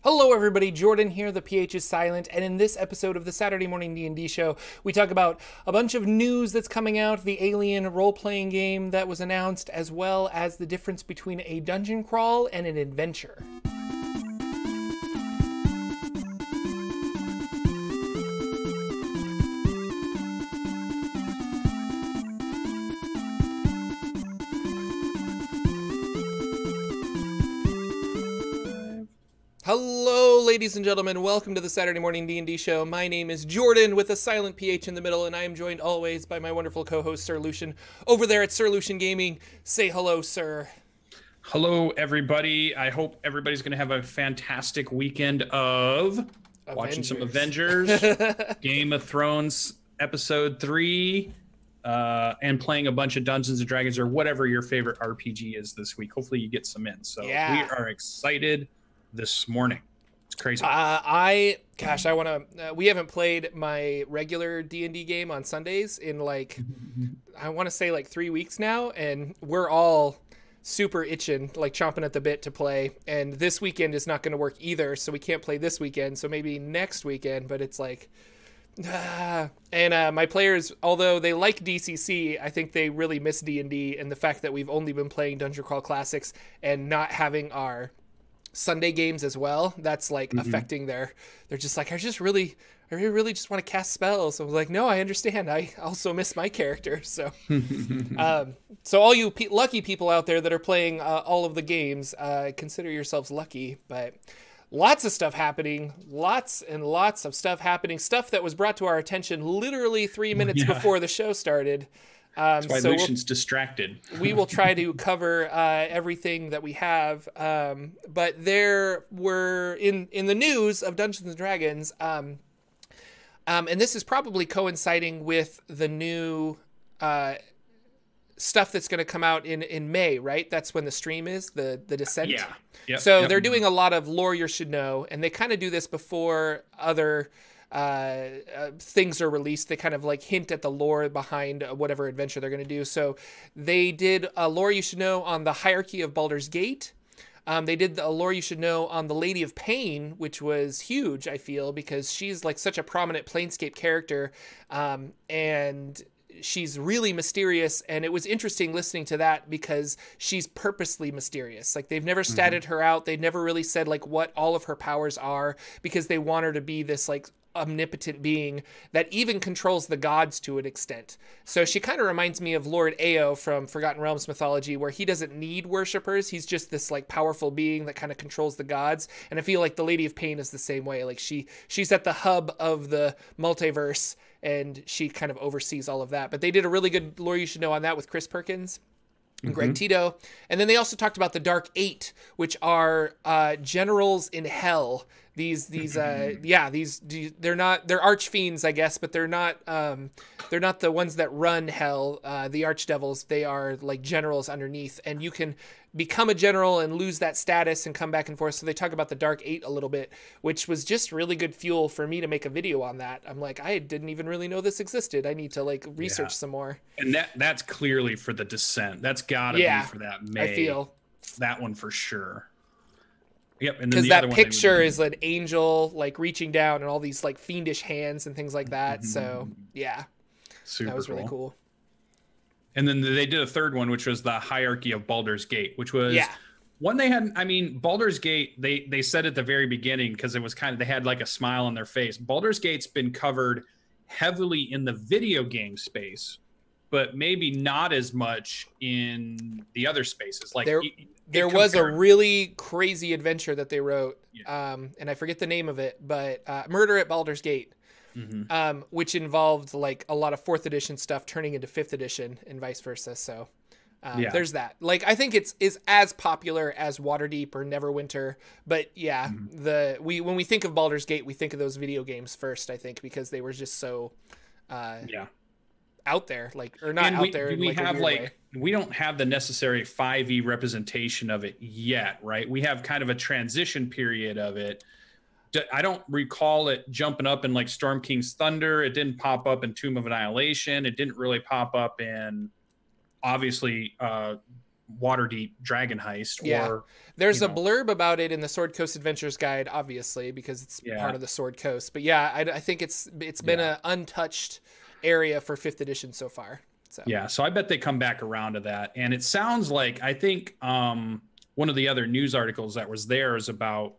Hello everybody, Jordan here, the PH is silent, and in this episode of the Saturday Morning D&D Show, we talk about a bunch of news that's coming out, the Alien role-playing game that was announced, as well as the difference between a dungeon crawl and an adventure. Hello, ladies and gentlemen. Welcome to the Saturday Morning D&D Show. My name is Jordan with a silent PH in the middle, and I am joined always by my wonderful co-host, Sir Lucien, over there at Sir Lucien Gaming. Say hello, sir. Hello, everybody. I hope everybody's going to have a fantastic weekend of watching some Avengers, Game of Thrones Episode 3, and playing a bunch of Dungeons & Dragons or whatever your favorite RPG is this week. Hopefully you get some in. So we are excited this morning. It's crazy. I want to we haven't played my regular D&D game on Sundays in like I want to say like 3 weeks now, and we're all super itching, like chomping at the bit to play, and this weekend is not going to work either, so we can't play this weekend, so maybe next weekend. But it's like and my players, although they like DCC, I think they really miss D&D, and the fact that we've only been playing Dungeon Crawl Classics and not having our Sunday games as well, that's like affecting they're just like, I really just want to cast spells. I was like, no, I understand. I also miss my character. So so all you lucky people out there that are playing all of the games, consider yourselves lucky. But lots of stuff happening, lots and lots of stuff happening, stuff that was brought to our attention literally 3 minutes before the show started. That's why Lucian's distracted. We will try to cover everything that we have, but there were in the news of Dungeons & Dragons, and this is probably coinciding with the new stuff that's going to come out in May, right? That's when the stream is, the Descent. Yeah. Yep. So they're doing a lot of lore you should know, and they kind of do this before other things are released. They kind of like hint at the lore behind whatever adventure they're going to do. So they did a lore you should know on the hierarchy of Baldur's Gate. They did a lore you should know on the Lady of Pain, which was huge, I feel, because she's like such a prominent Planescape character, and she's really mysterious, and it was interesting listening to that because she's purposely mysterious. Like, they've never statted her out. They never really said like what all of her powers are, because they want her to be this like omnipotent being that even controls the gods to an extent. So she kind of reminds me of Lord Ao from Forgotten Realms mythology, where he doesn't need worshippers. He's just this like powerful being that kind of controls the gods. And I feel like the Lady of Pain is the same way. Like she's at the hub of the multiverse, and she kind of oversees all of that. But they did a really good lore you should know on that with Chris Perkins and Greg Tito. And then they also talked about the Dark Eight, which are generals in hell. They're archfiends, I guess, but they're not the ones that run hell, the archdevils. They are like generals underneath, and you can become a general and lose that status and come back and forth. So they talk about the Dark Eight a little bit, which was just really good fuel for me to make a video on that. I'm like, I didn't even really know this existed. I need to like research some more. And that's clearly for the Descent. That's gotta be for that May. I feel that one for sure. Yep, and because that picture is an angel like reaching down and all these like fiendish hands and things like that. So yeah, super that was really cool. And then they did a third one, which was the hierarchy of Baldur's Gate, which was one they had. I mean, Baldur's Gate, they said at the very beginning, because it was kind of, they had like a smile on their face. Baldur's Gate's been covered heavily in the video game space, but maybe not as much in the other spaces. Like there was a really crazy adventure that they wrote, and I forget the name of it, but Murder at Baldur's Gate, which involved like a lot of 4th edition stuff turning into 5th edition and vice versa. So there's that. Like, I think it's as popular as Waterdeep or Neverwinter, but when we think of Baldur's Gate, we think of those video games first, I think, because they were just so out there, like, or not out there. We have like, we don't have the necessary 5e representation of it yet, right? We have kind of a transition period of it. I don't recall it jumping up in like Storm King's Thunder. It didn't pop up in Tomb of Annihilation. It didn't really pop up in, obviously, Waterdeep dragon heist. Yeah. Or there's a blurb about it in the Sword Coast Adventures Guide, obviously, because it's part of the Sword Coast. But yeah, I think it's been an untouched area for 5th edition so far. So. Yeah, so I bet they come back around to that. And it sounds like, I think one of the other news articles that was there is about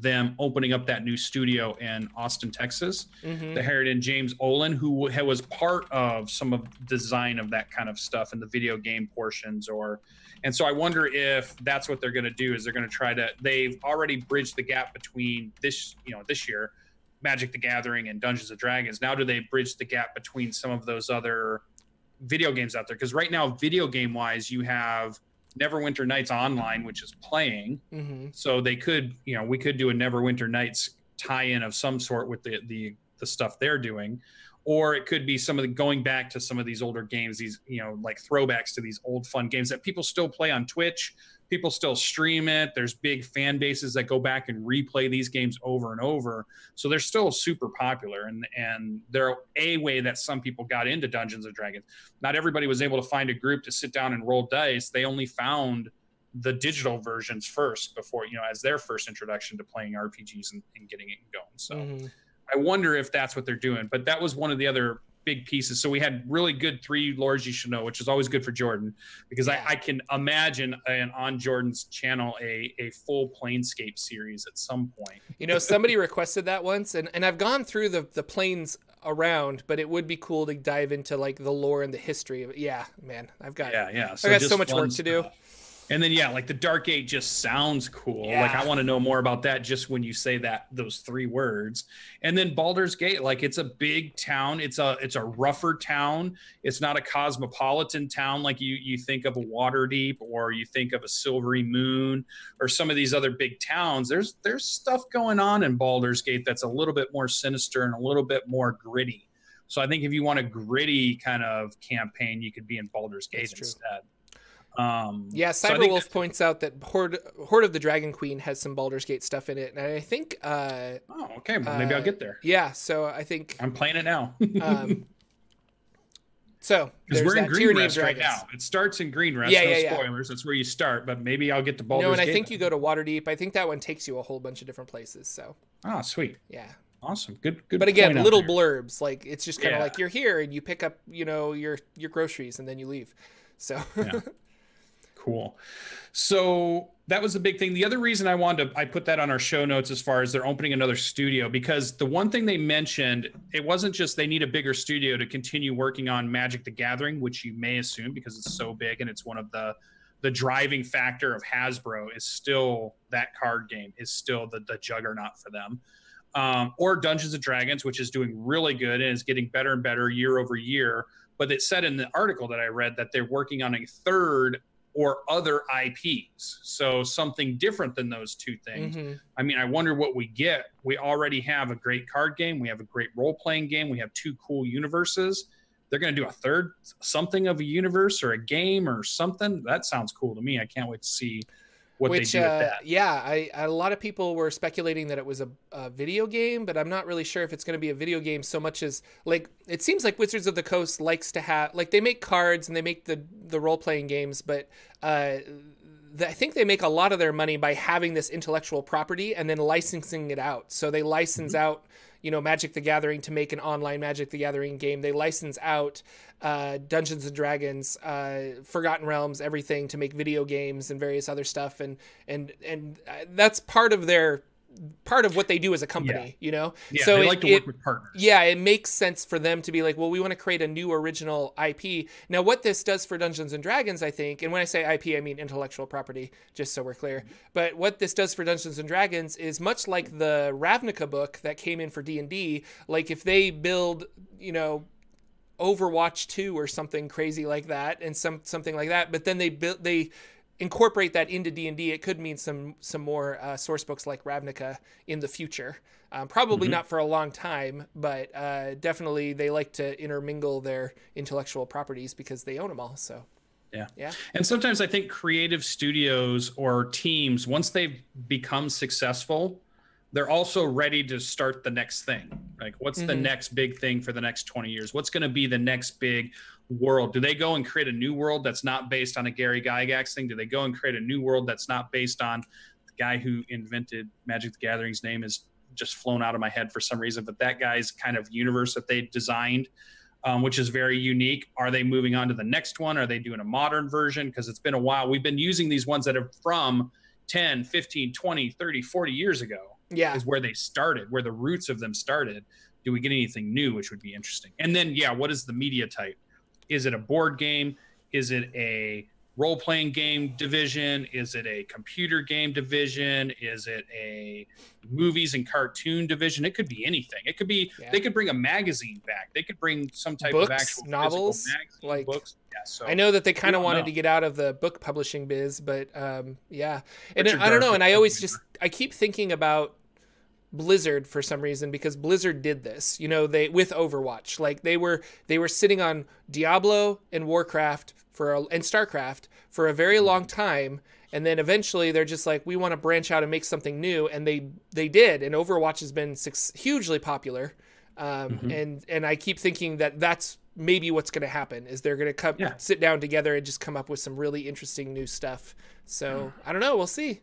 them opening up that new studio in Austin, Texas. They hired in James Olin, who was part of some of the design of that kind of stuff in the video game portions. And so I wonder if that's what they're going to do, is they're going to try to, they've already bridged the gap between this year, Magic the Gathering and Dungeons and Dragons. Now do they bridge the gap between some of those other video games out there? Because right now, video game wise, you have Neverwinter Nights Online, which is playing. So they could, we could do a Neverwinter Nights tie-in of some sort with the stuff they're doing. Or it could be some of the going back to some of these older games, these, like throwbacks to these old fun games that people still play on Twitch. People still stream it. There's big fan bases that go back and replay these games over and over. So they're still super popular. And they're a way that some people got into Dungeons and Dragons. Not everybody was able to find a group to sit down and roll dice. They only found the digital versions first before, as their first introduction to playing RPGs and getting it going. So I wonder if that's what they're doing. But that was one of the other big pieces. So we had really good 3 lores you should know, which is always good for Jordan, because I can imagine on Jordan's channel a full Planescape series at some point. Somebody requested that once, and I've gone through the planes around, but it would be cool to dive into like the lore and the history of it. Yeah, man, I've got so much work to do. And then, like the Dark Gate just sounds cool. Yeah. Like I want to know more about that just when you say those 3 words. And then Baldur's Gate, like it's a big town. It's a rougher town. It's not a cosmopolitan town like you think of a Waterdeep, or you think of a Silvery Moon, or some of these other big towns. There's stuff going on in Baldur's Gate that's a little bit more sinister and a little bit more gritty. So I think if you want a gritty kind of campaign, you could be in Baldur's Gate instead. Cyberwolf points out that Horde of the Dragon Queen has some Baldur's Gate stuff in it, and I think okay, well, maybe I'll get there. So I think I'm playing it now. So because we're in Green Rest right now. It starts in Green Rest. No spoilers. That's where you start, but maybe I'll get to Baldur's Gate. And I think you go to Waterdeep. I think that one takes you a whole bunch of different places. So sweet. Yeah. Awesome. Good. But again, little blurbs. Like it's just kind of like you're here and you pick up, your groceries and then you leave. So Cool. So that was the big thing. The other reason I put that on our show notes as far as they're opening another studio, because the one thing they mentioned, it wasn't just they need a bigger studio to continue working on Magic the Gathering, which you may assume because it's so big and it's one of the driving factor of Hasbro is still that card game is still the juggernaut for them. Or Dungeons and Dragons, which is doing really good and is getting better and better year over year. But it said in the article that I read that they're working on a third or other IPs. So something different than those 2 things. I mean, I wonder what we get. We already have a great card game. We have a great role-playing game. We have 2 cool universes. They're going to do a third something of a universe or a game or something. That sounds cool to me. I can't wait to see what they do with that. Yeah, a lot of people were speculating that it was a video game, but I'm not really sure if it's going to be a video game so much as, like, it seems like Wizards of the Coast likes to have, like, they make cards and they make the role-playing games, but I think they make a lot of their money by having this intellectual property and then licensing it out. So they license out, Magic the Gathering to make an online Magic the Gathering game. They license out Dungeons and Dragons, Forgotten Realms, everything to make video games and various other stuff. And that's part of what they do as a company, Yeah, so they like to work with partners. Yeah, it makes sense for them to be like, well, we want to create a new original IP. Now, what this does for Dungeons and Dragons, I think, and when I say IP, I mean intellectual property, just so we're clear. But what this does for Dungeons and Dragons is much like the Ravnica book that came in for D&D. Like if they build, Overwatch 2 or something crazy like that, and something like that, but then they incorporate that into D&D, it could mean some more source books like Ravnica in the future. Probably not for a long time, but definitely they like to intermingle their intellectual properties because they own them all. So yeah. And sometimes I think creative studios or teams, once they've become successful, they're also ready to start the next thing. Like what's the next big thing for the next 20 years? What's going to be the next big world? Do they go and create a new world that's not based on a Gary Gygax thing? Do they go and create a new world that's not based on the guy who invented Magic the Gathering's name is just flown out of my head for some reason, but that guy's kind of universe that they designed, which is very unique. Are they moving on to the next one? Are they doing a modern version? Because it's been a while. We've been using these ones that are from 10, 15, 20, 30, 40 years ago. Yeah. Is where they started, where the roots of them started. Do we get anything new, which would be interesting? And then, yeah, what is the media type? Is it a board game? Is it a role-playing game division? Is it a computer game division? Is it a movies and cartoon division? It could be anything. It could be, they could bring a magazine back. They could bring some type of actual novels, magazine, like books. Yeah, so I know that they kind of wanted to get out of the book publishing biz, but yeah. And I don't know. And I keep thinking about Blizzard for some reason, because Blizzard did this, they with Overwatch, like they were sitting on Diablo and Warcraft and StarCraft for a very long time, and then eventually they're just like, we want to branch out and make something new, and they did, and Overwatch has been hugely popular, and I keep thinking that that's maybe what's going to happen, is they're going to sit down together and just come up with some really interesting new stuff. So I don't know, we'll see.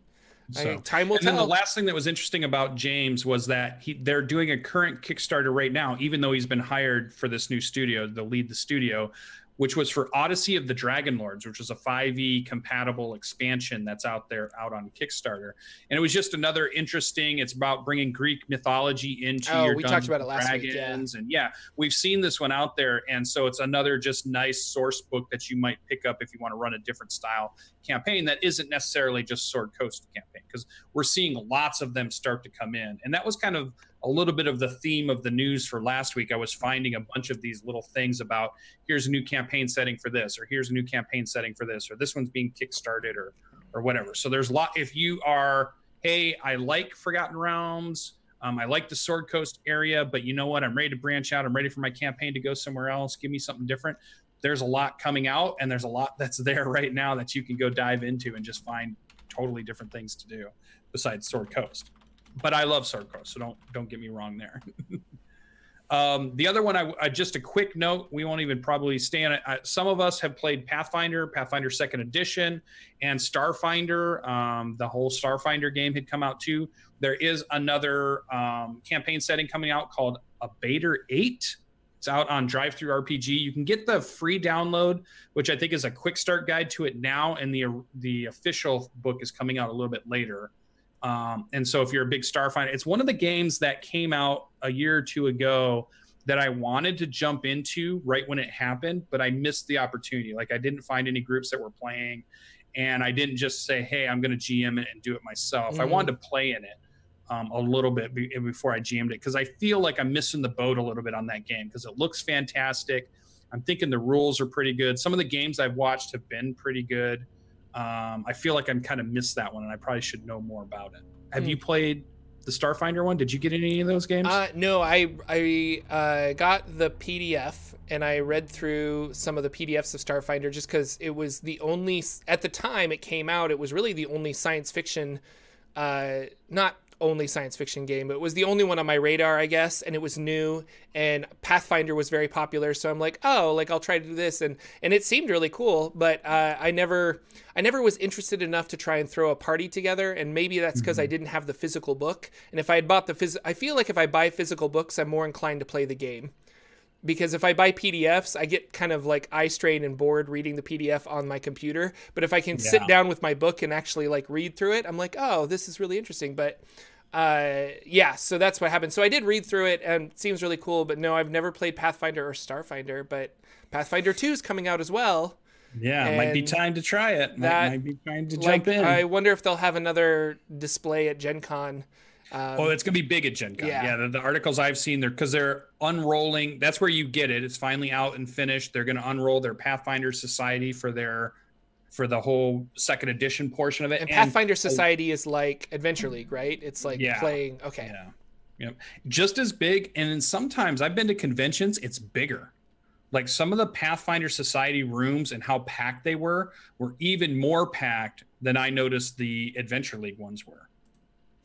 So, time will tell. And then the last thing that was interesting about James was that they're doing a current Kickstarter right now, even though he's been hired for this new studio to lead the studio, which was for Odyssey of the Dragon Lords, which was a 5e compatible expansion that's out on Kickstarter. And it was just another interesting, it's about bringing Greek mythology into your we talked about it last week, And we've seen this one out there. And so it's another just nice source book that you might pick up if you want to run a different style campaign that isn't necessarily just Sword Coast campaign, because we're seeing lots of them start to come in. And that was kind of a little bit of the theme of the news for last week. I was finding a bunch of these little things about, here's a new campaign setting for this, or here's a new campaign setting for this, or this one's being kickstarted, or whatever. So there's a lot. If you are, hey, I like Forgotten Realms, I like the Sword Coast area, but you know what? I'm ready to branch out. I'm ready for my campaign to go somewhere else. Give me something different. There's a lot coming out, and there's a lot that's there right now that you can go dive into and just find totally different things to do besides Sword Coast. But I love Sword Coast, so don't get me wrong there. The other one, I just a quick note, we won't even probably stay on it. Some of us have played Pathfinder 2nd Edition, and Starfinder. The whole Starfinder game had come out too. There is another campaign setting coming out called Abater 8. It's out on DriveThru RPG. You can get the free download, which I think is a quick start guide to it now, and the official book is coming out a little bit later. And so if you're a big Starfinder, it's one of the games that came out a year or two ago that I wanted to jump into right when it happened, but I missed the opportunity. Like, I didn't find any groups that were playing, and I didn't just say, hey, I'm going to GM it and do it myself. I wanted to play in it a little bit before I GM'd it, because I feel like I'm missing the boat a little bit on that game, because it looks fantastic. I'm thinking the rules are pretty good. Some of the games I've watched have been pretty good. I feel like I'm kind of missed that one, and I probably should know more about it. Have you played the Starfinder one? Did you get any of those games? No, I got the PDF, and I read through some of the PDFs of Starfinder just because it was the only, at the time it came out, it was really the only science fiction, not only science fiction game, but it was the only one on my radar, I guess, and it was new, and Pathfinder was very popular, so I'm like, oh, like I'll try to do this, and it seemed really cool, but I never was interested enough to try and throw a party together, and maybe that's because I didn't have the physical book, and if I had bought I feel like if I buy physical books, I'm more inclined to play the game. Because if I buy PDFs, I get kind of like eye strain and bored reading the PDF on my computer. But if I can sit down with my book and actually like read through it, I'm like, oh, this is really interesting. But yeah, so that's what happened. So I did read through it, and it seems really cool. But no, I've never played Pathfinder or Starfinder. But Pathfinder 2 is coming out as well. Yeah, it might be time to try it. Might be time to jump in. I wonder if they'll have another display at Gen Con. It's going to be big at Gen Con. Yeah, the articles I've seen, because they're unrolling. That's where you get it. It's finally out and finished. They're going to unroll their Pathfinder Society for the whole 2nd edition portion of it. And Pathfinder Society is like Adventure League, right? It's like playing. Okay. Yeah. Just as big. And then sometimes I've been to conventions, it's bigger. Like some of the Pathfinder Society rooms and how packed they were even more packed than I noticed the Adventure League ones were.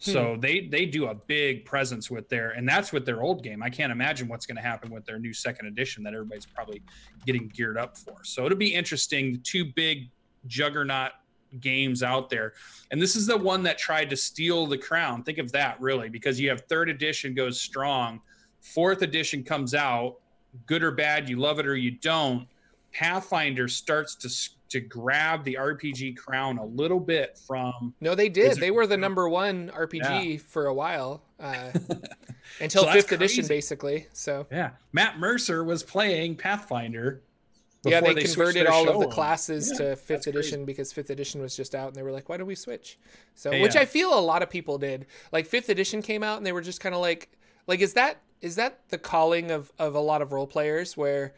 So they do a big presence with and that's with their old game. I can't imagine what's going to happen with their new second edition that everybody's probably getting geared up for. So it'll be interesting. The two big juggernaut games out there. And this is the one that tried to steal the crown. Think of that, really, because you have third edition goes strong. Fourth edition comes out, good or bad, you love it or you don't. Pathfinder starts to grab the RPG crown a little bit from... No, they did. They were the #1 RPG for a while. Until 5th edition, basically. So yeah. Matt Mercer was playing Pathfinder. Yeah, they converted all of the classes to 5th edition because 5th edition was just out, and they were like, why don't we switch? So, which I feel a lot of people did. Like, 5th edition came out, and they were just kind of like, is that the calling of a lot of role players where,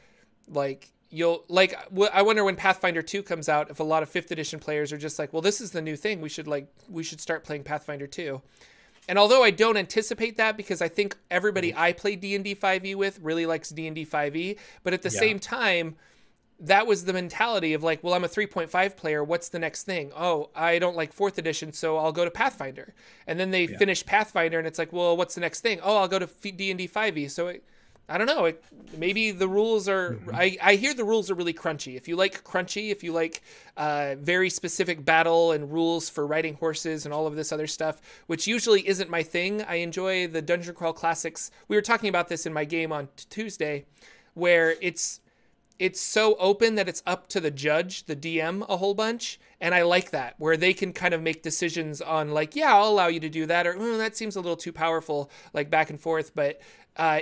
like, I wonder when Pathfinder 2 comes out, if a lot of 5th edition players are just like, well, this is the new thing. We should start playing Pathfinder 2. And although I don't anticipate that, because I think everybody I play D&D 5e with really likes D&D 5e, but at the same time, that was the mentality of like, well, I'm a 3.5 player. What's the next thing? Oh, I don't like 4th edition, so I'll go to Pathfinder. And then they finish Pathfinder, and it's like, well, what's the next thing? Oh, I'll go to D&D 5e. So I don't know. Maybe the rules are... I hear the rules are really crunchy. If you like crunchy, if you like very specific battle and rules for riding horses and all of this other stuff, which usually isn't my thing. I enjoy the Dungeon Crawl Classics. We were talking about this in my game on Tuesday, where it's so open that it's up to the judge, the DM, a whole bunch. And I like that, where they can kind of make decisions on like, yeah, I'll allow you to do that. Or that seems a little too powerful, like back and forth. But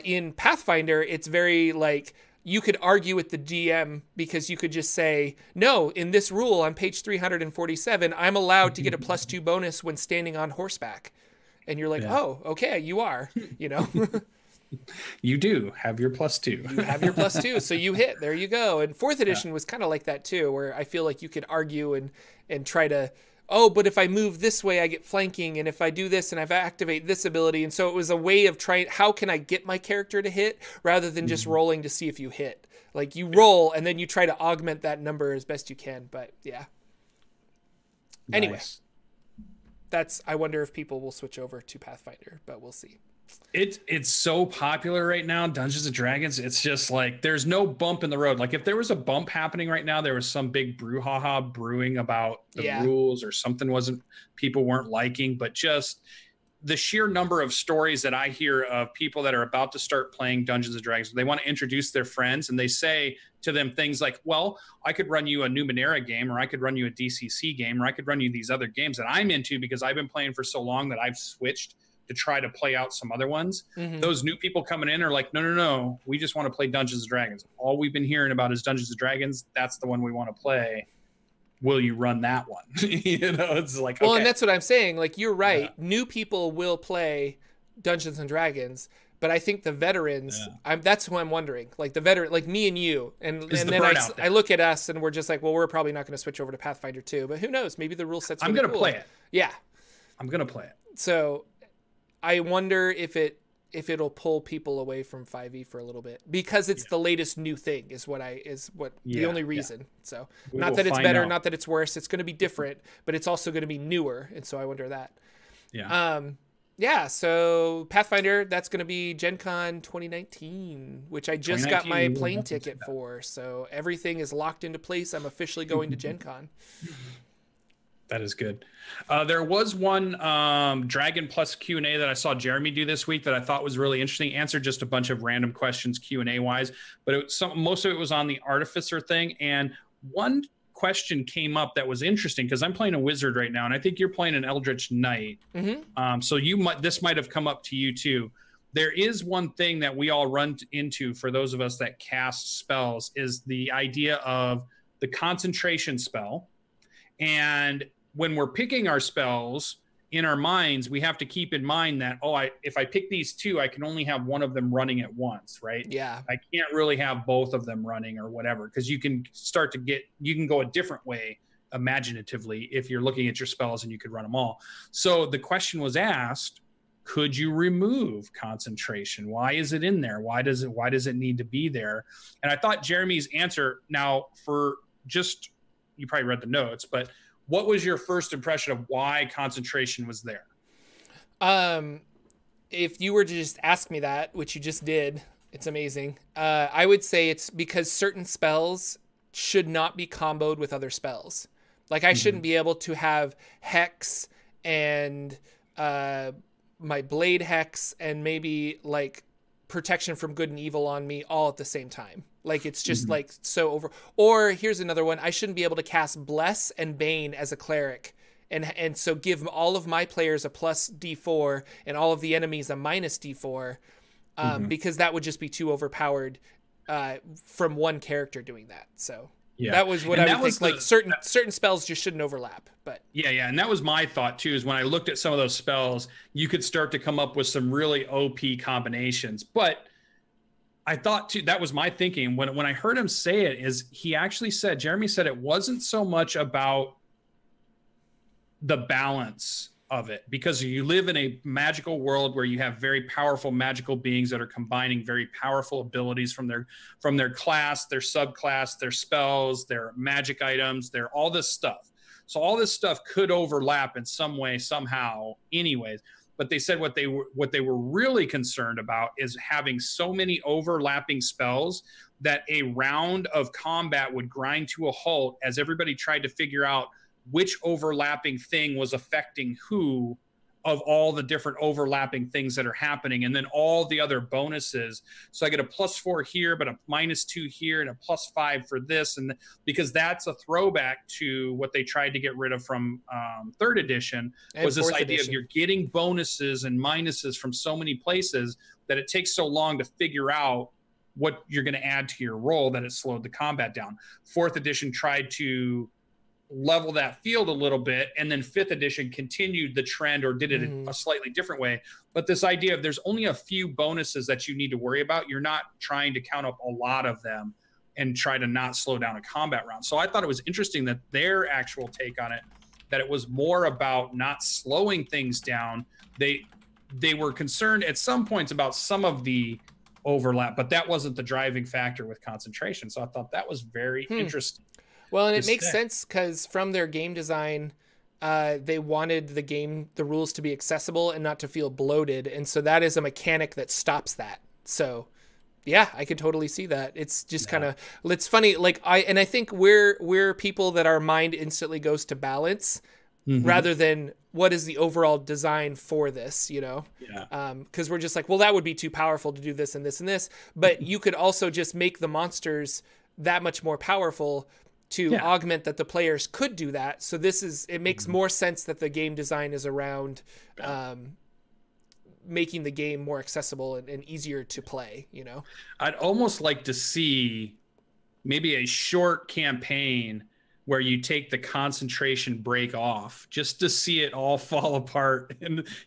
in Pathfinder, it's very like, you could argue with the DM because you could just say, no, in this rule on page 347, I'm allowed to get a +2 bonus when standing on horseback. And you're like, oh, okay, you are, You do have your +2. You have your +2, so you hit. There you go. And 4th edition was kind of like that too, where I feel like you could argue and try to, but if I move this way, I get flanking, and if I do this and I activate this ability. And so it was a way of trying, how can I get my character to hit rather than just rolling to see if you hit. Like you roll and then you try to augment that number as best you can. But yeah. Anyway, I wonder if people will switch over to Pathfinder, but we'll see. It's so popular right now, Dungeons and Dragons. It's just like there's no bump in the road. Like if there was a bump happening right now, there was some big brouhaha brewing about the rules or something people weren't liking, but just the sheer number of stories that I hear of people that are about to start playing Dungeons and Dragons, they want to introduce their friends and they say to them things like, well, I could run you a Numenera game, or I could run you a DCC game, or I could run you these other games that I'm into because I've been playing for so long that I've switched to try to play out some other ones. Those new people coming in are like, no, we just want to play Dungeons and Dragons. All we've been hearing about is Dungeons and Dragons. That's the one we want to play. Will you run that one? It's like, well, and that's what I'm saying. Like, you're right. Yeah. New people will play Dungeons and Dragons, but I think the veterans, that's who I'm wondering. Like the veteran, like me and you, and then I look at us and we're just like, well, we're probably not going to switch over to Pathfinder 2, but who knows? Maybe the rule set's really I'm going to play it. Yeah. I'm going to play it. So I wonder if it'll pull people away from 5e for a little bit because it's the latest new thing is the only reason. So not that it's better, not that it's worse. It's going to be different, but it's also going to be newer. And so I wonder that. Yeah. So Pathfinder, that's going to be Gen Con 2019, which I just got my plane ticket for. So everything is locked into place. I'm officially going to Gen Con. That is good. There was one Dragon Plus Q&A that I saw Jeremy do this week that I thought was really interesting. Answered just a bunch of random questions Q&A wise, but most of it was on the Artificer thing. And one question came up that was interesting because I'm playing a wizard right now, and I think you're playing an Eldritch Knight. So this might have come up to you too. There is one thing that we all run into for those of us that cast spells is the idea of the concentration spell. And when we're picking our spells in our minds, we have to keep in mind that, if I pick these two, I can only have one of them running at once, right? Yeah. I can't really have both of them running or whatever, because you can go a different way imaginatively if you're looking at your spells and you could run them all. So the question was asked, could you remove concentration? Why is it in there? Why does it need to be there? And I thought Jeremy's answer, now you probably read the notes, but what was your first impression of why concentration was there? If you were to just ask me that, which you just did, it's amazing. I would say it's because certain spells should not be comboed with other spells. Like I shouldn't be able to have Hex and my Blade Hex and maybe like Protection from Good and Evil on me all at the same time. Like it's just like so over. Or here's another one. I shouldn't be able to cast Bless and Bane as a cleric. And so give all of my players a plus D4 and all of the enemies a minus D4 because that would just be too overpowered from one character doing that. So that was what I would think. Like certain spells just shouldn't overlap. But yeah, and that was my thought too. Is when I looked at some of those spells, you could start to come up with some really OP combinations. But I thought too, that was my thinking when I heard him say it. Is he actually said, Jeremy said, it wasn't so much about the balance of it, because you live in a magical world where you have very powerful magical beings that are combining very powerful abilities from their class, their subclass, their spells, their magic items, their all this stuff. So all this stuff could overlap in some way, somehow, anyways. But they said what they were really concerned about is having so many overlapping spells that a round of combat would grind to a halt as everybody tried to figure out which overlapping thing was affecting who of all the different overlapping things that are happening, and then all the other bonuses. So I get a +4 here, but a -2 here, and a +5 for this, and because that's a throwback to what they tried to get rid of from 3rd edition, was this idea of you're getting bonuses and minuses from so many places that it takes so long to figure out what you're going to add to your roll that it slowed the combat down. 4th edition tried to level that field a little bit, and then 5th edition continued the trend or did it a slightly different way. But this idea of there's only a few bonuses that you need to worry about, you're not trying to count up a lot of them and try to not slow down a combat round. So I thought it was interesting that their actual take on it, that it was more about not slowing things down. They were concerned at some points about some of the overlap, but that wasn't the driving factor with concentration. So I thought that was very interesting. Well, and it makes sense because from their game design, they wanted the rules to be accessible and not to feel bloated. And so that is a mechanic that stops that. So yeah, I could totally see that. It's just kind of, it's funny. Like I think we're people that our mind instantly goes to balance rather than what is the overall design for this, you know? Yeah. Cause we're just like, well, that would be too powerful to do this and this and this, but you could also just make the monsters that much more powerful to augment that the players could do that. So it makes more sense that the game design is around making the game more accessible and easier to play, you know? I'd almost like to see maybe a short campaign where you take the concentration break off just to see it all fall apart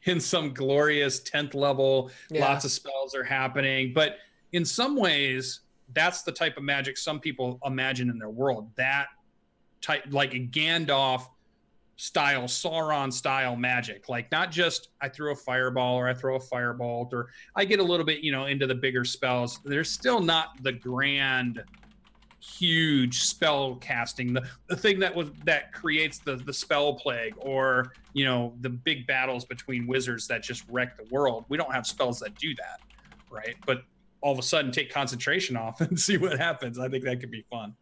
in some glorious 10th level. Lots of spells are happening. But in some ways, that's the type of magic some people imagine in their world. That type, like a Gandalf style, Sauron style magic. Like not just I throw a fireball or I throw a firebolt or I get a little bit, into the bigger spells. There's still not the grand, huge spell casting. The thing that creates the spell plague or, the big battles between wizards that just wreck the world. We don't have spells that do that, right? But all of a sudden take concentration off and see what happens. I think that could be fun.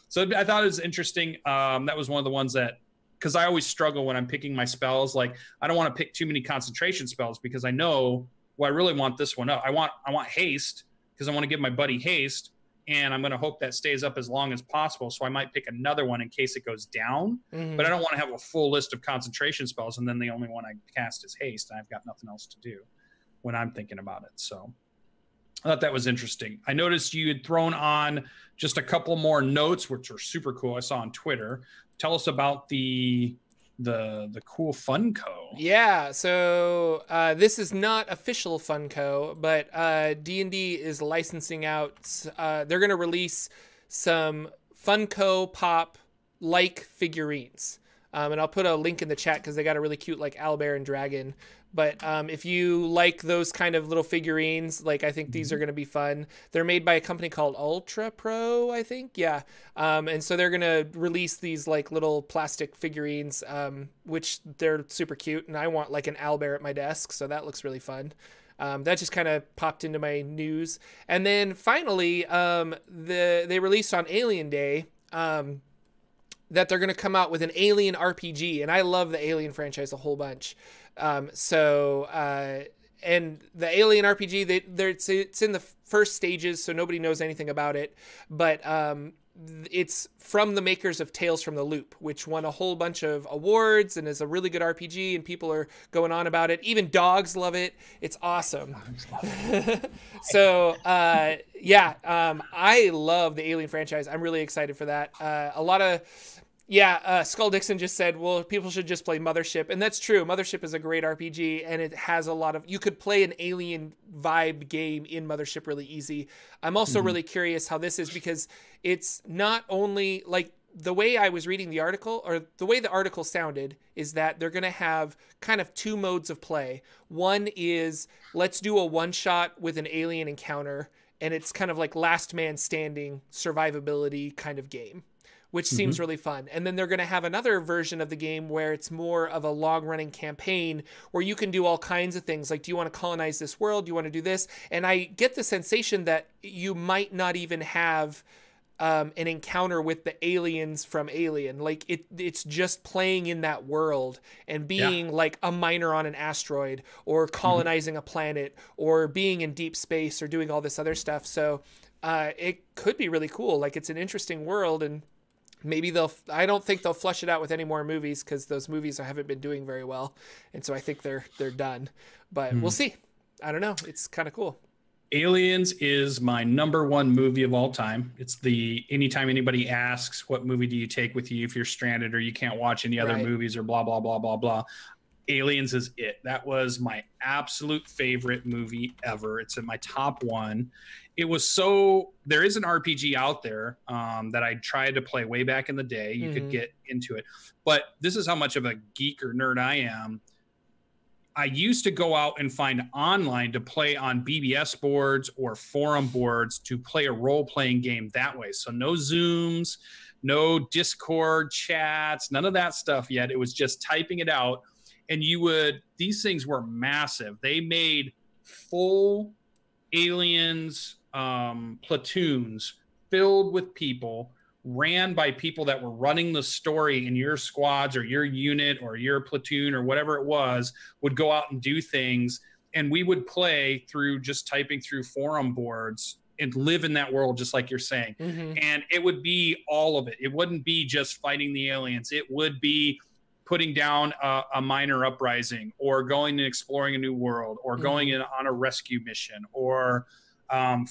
So I thought it was interesting. That was one of the ones that, because I always struggle when I'm picking my spells. Like I don't want to pick too many concentration spells because I know, well, I really want this one up. I want haste because I want to give my buddy haste, and I'm going to hope that stays up as long as possible. So I might pick another one in case it goes down, but I don't want to have a full list of concentration spells and then the only one I cast is haste. And I've got nothing else to do when I'm thinking about it. So I thought that was interesting. I noticed you had thrown on just a couple more notes, which are super cool. I saw on Twitter. Tell us about the cool Funko. Yeah, so this is not official Funko, but D&D is licensing out. They're going to release some Funko Pop like figurines. And I'll put a link in the chat because they got a really cute like owlbear and dragon. But if you like those kind of little figurines, like I think these are going to be fun. They're made by a company called Ultra Pro, I think. Yeah. And so they're going to release these like little plastic figurines, which they're super cute. And I want like an owlbear at my desk. So that looks really fun. That just kind of popped into my news. And then finally, they released on Alien Day that they're going to come out with an Alien RPG. And I love the Alien franchise a whole bunch. And the Alien RPG, it's in the first stages, so nobody knows anything about it. But it's from the makers of Tales from the Loop, which won a whole bunch of awards and is a really good RPG, and people are going on about it. Even dogs love it. It's awesome. So, I love the Alien franchise. I'm really excited for that. Skull Dixon just said, well, people should just play Mothership. And that's true. Mothership is a great RPG, and it has a lot of... You could play an Alien vibe game in Mothership really easy. I'm also really curious how this is, because it's not only... like the way I was reading the article, or the way the article sounded, is that they're going to have kind of two modes of play. One is, let's do a one-shot with an alien encounter, and it's kind of like last man standing survivability kind of game, which seems really fun. And then they're going to have another version of the game where it's more of a long-running campaign where you can do all kinds of things. Like, do you want to colonize this world? Do you want to do this? And I get the sensation that you might not even have an encounter with the aliens from Alien. Like, it's just playing in that world and being like a miner on an asteroid, or colonizing a planet, or being in deep space, or doing all this other stuff. So it could be really cool. Like, it's an interesting world, and maybe I don't think they'll flesh it out with any more movies, because those movies haven't been doing very well. And so I think they're done, but we'll see. I don't know. It's kind of cool. Aliens is my #1 movie of all time. It's anytime anybody asks, what movie do you take with you if you're stranded or you can't watch any other movies or blah, blah, blah, blah, blah. Aliens is it. That was my absolute favorite movie ever. It's in my top 1. It was there is an RPG out there that I tried to play way back in the day. You could get into it. But this is how much of a geek or nerd I am. I used to go out and find online to play on BBS boards or forum boards to play a role-playing game that way. So no Zooms, no Discord chats, none of that stuff yet. It was just typing it out. And these things were massive. They made full Aliens platoons filled with people, ran by people that were running the story in your squads or your unit or your platoon or whatever it was, would go out and do things. And we would play through just typing through forum boards and live in that world, just like you're saying. And it would be all of it. It wouldn't be just fighting the aliens. It would be putting down a minor uprising, or going and exploring a new world, or going on a rescue mission, or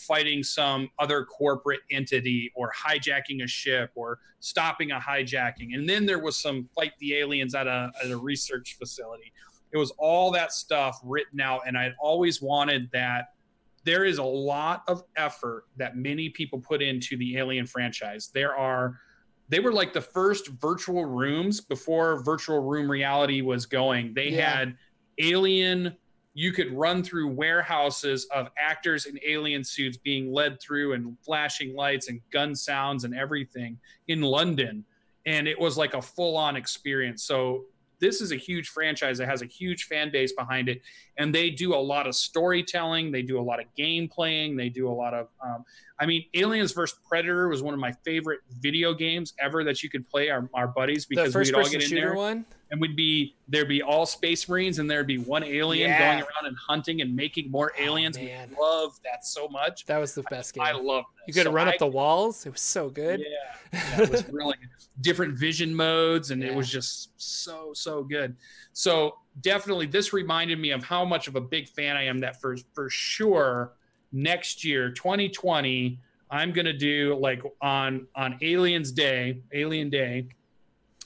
fighting some other corporate entity, or hijacking a ship, or stopping a hijacking. And then there was some fight the aliens at a research facility. It was all that stuff written out. And I'd always wanted that. There is a lot of effort that many people put into the Alien franchise. They were like the first virtual rooms before virtual room reality was going. They had Alien. You could run through warehouses of actors in alien suits being led through, and flashing lights and gun sounds and everything in London. And it was like a full-on experience. So this is a huge franchise that has a huge fan base behind it. And they do a lot of storytelling. They do a lot of game playing. They do a lot of, Aliens vs. Predator was one of my favorite video games ever that you could play our buddies, because we'd all get in there. One? And there'd be all Space Marines, and there'd be one alien going around and hunting and making more aliens. We love that so much. That was the best game. I love that. You could run up the walls. It was so good. Yeah, it was really good. Different vision modes, and it was just so good. So definitely, this reminded me of how much of a big fan I am. That for sure, next year, 2020, I'm gonna do, like, on Alien Day.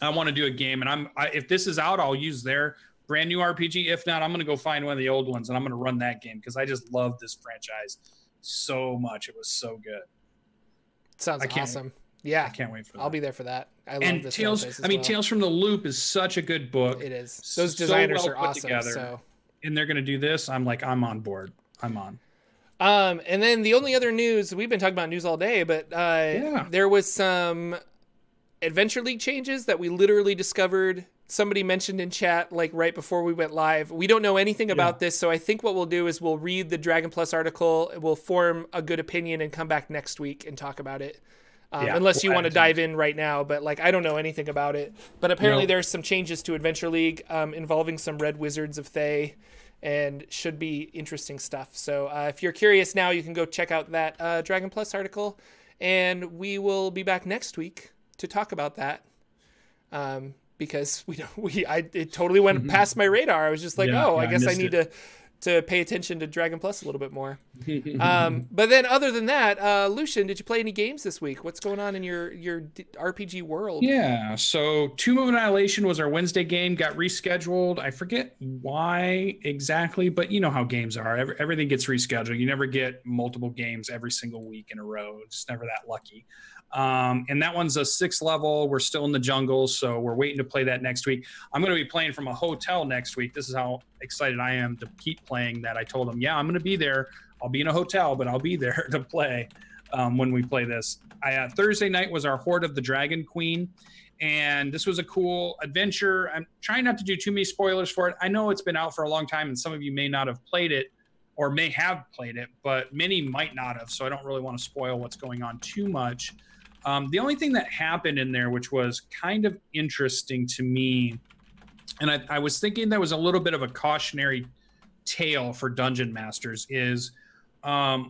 I want to do a game, and if this is out, I'll use their brand new RPG. If not, I'm going to go find one of the old ones, and I'm going to run that game, because I just love this franchise so much. It was so good. Sounds awesome. Yeah, I can't wait for that. I'll be there for that. I love and this Tales. franchise as I mean, well. Tales from the Loop is such a good book. It is. Those designers are awesome. Together. So, and they're gonna do this. I'm on board. I'm on. And then the only other news, we've been talking about news all day, but there was some Adventure League changes that we literally discovered. Somebody mentioned in chat, like right before we went live. We don't know anything about this, so I think what we'll do is we'll read the Dragon Plus article, we'll form a good opinion, and come back next week and talk about it. Unless you want to dive in right now, but like I don't know anything about it. But apparently there's some changes to Adventure League involving some Red Wizards of Thay, and should be interesting stuff. So if you're curious now, you can go check out that Dragon Plus article, and we will be back next week to talk about that. Because it totally went past my radar. I was just like, I guess I need to pay attention to Dragon Plus a little bit more. But then other than that, Lucien, did you play any games this week? What's going on in your RPG world? Yeah, so Tomb of Annihilation was our Wednesday game, got rescheduled. I forget why exactly, but you know how games are. Everything gets rescheduled. You never get multiple games every single week in a row. It's never that lucky. And that one's a 6th level. We're still in the jungle, so we're waiting to play that next week. I'm going to be playing from a hotel next week. This is how excited I am to keep playing that. I told them, I'm going to be there. I'll be in a hotel, but I'll be there to play when we play this. Thursday night was our Horde of the Dragon Queen, and this was a cool adventure. I'm trying not to do too many spoilers for it. I know it's been out for a long time, and some of you may not have played it or may have played it, but many might not have, so I don't really want to spoil what's going on too much. The only thing that happened in there, which was kind of interesting to me, and I was thinking there was a little bit of a cautionary tale for dungeon masters, is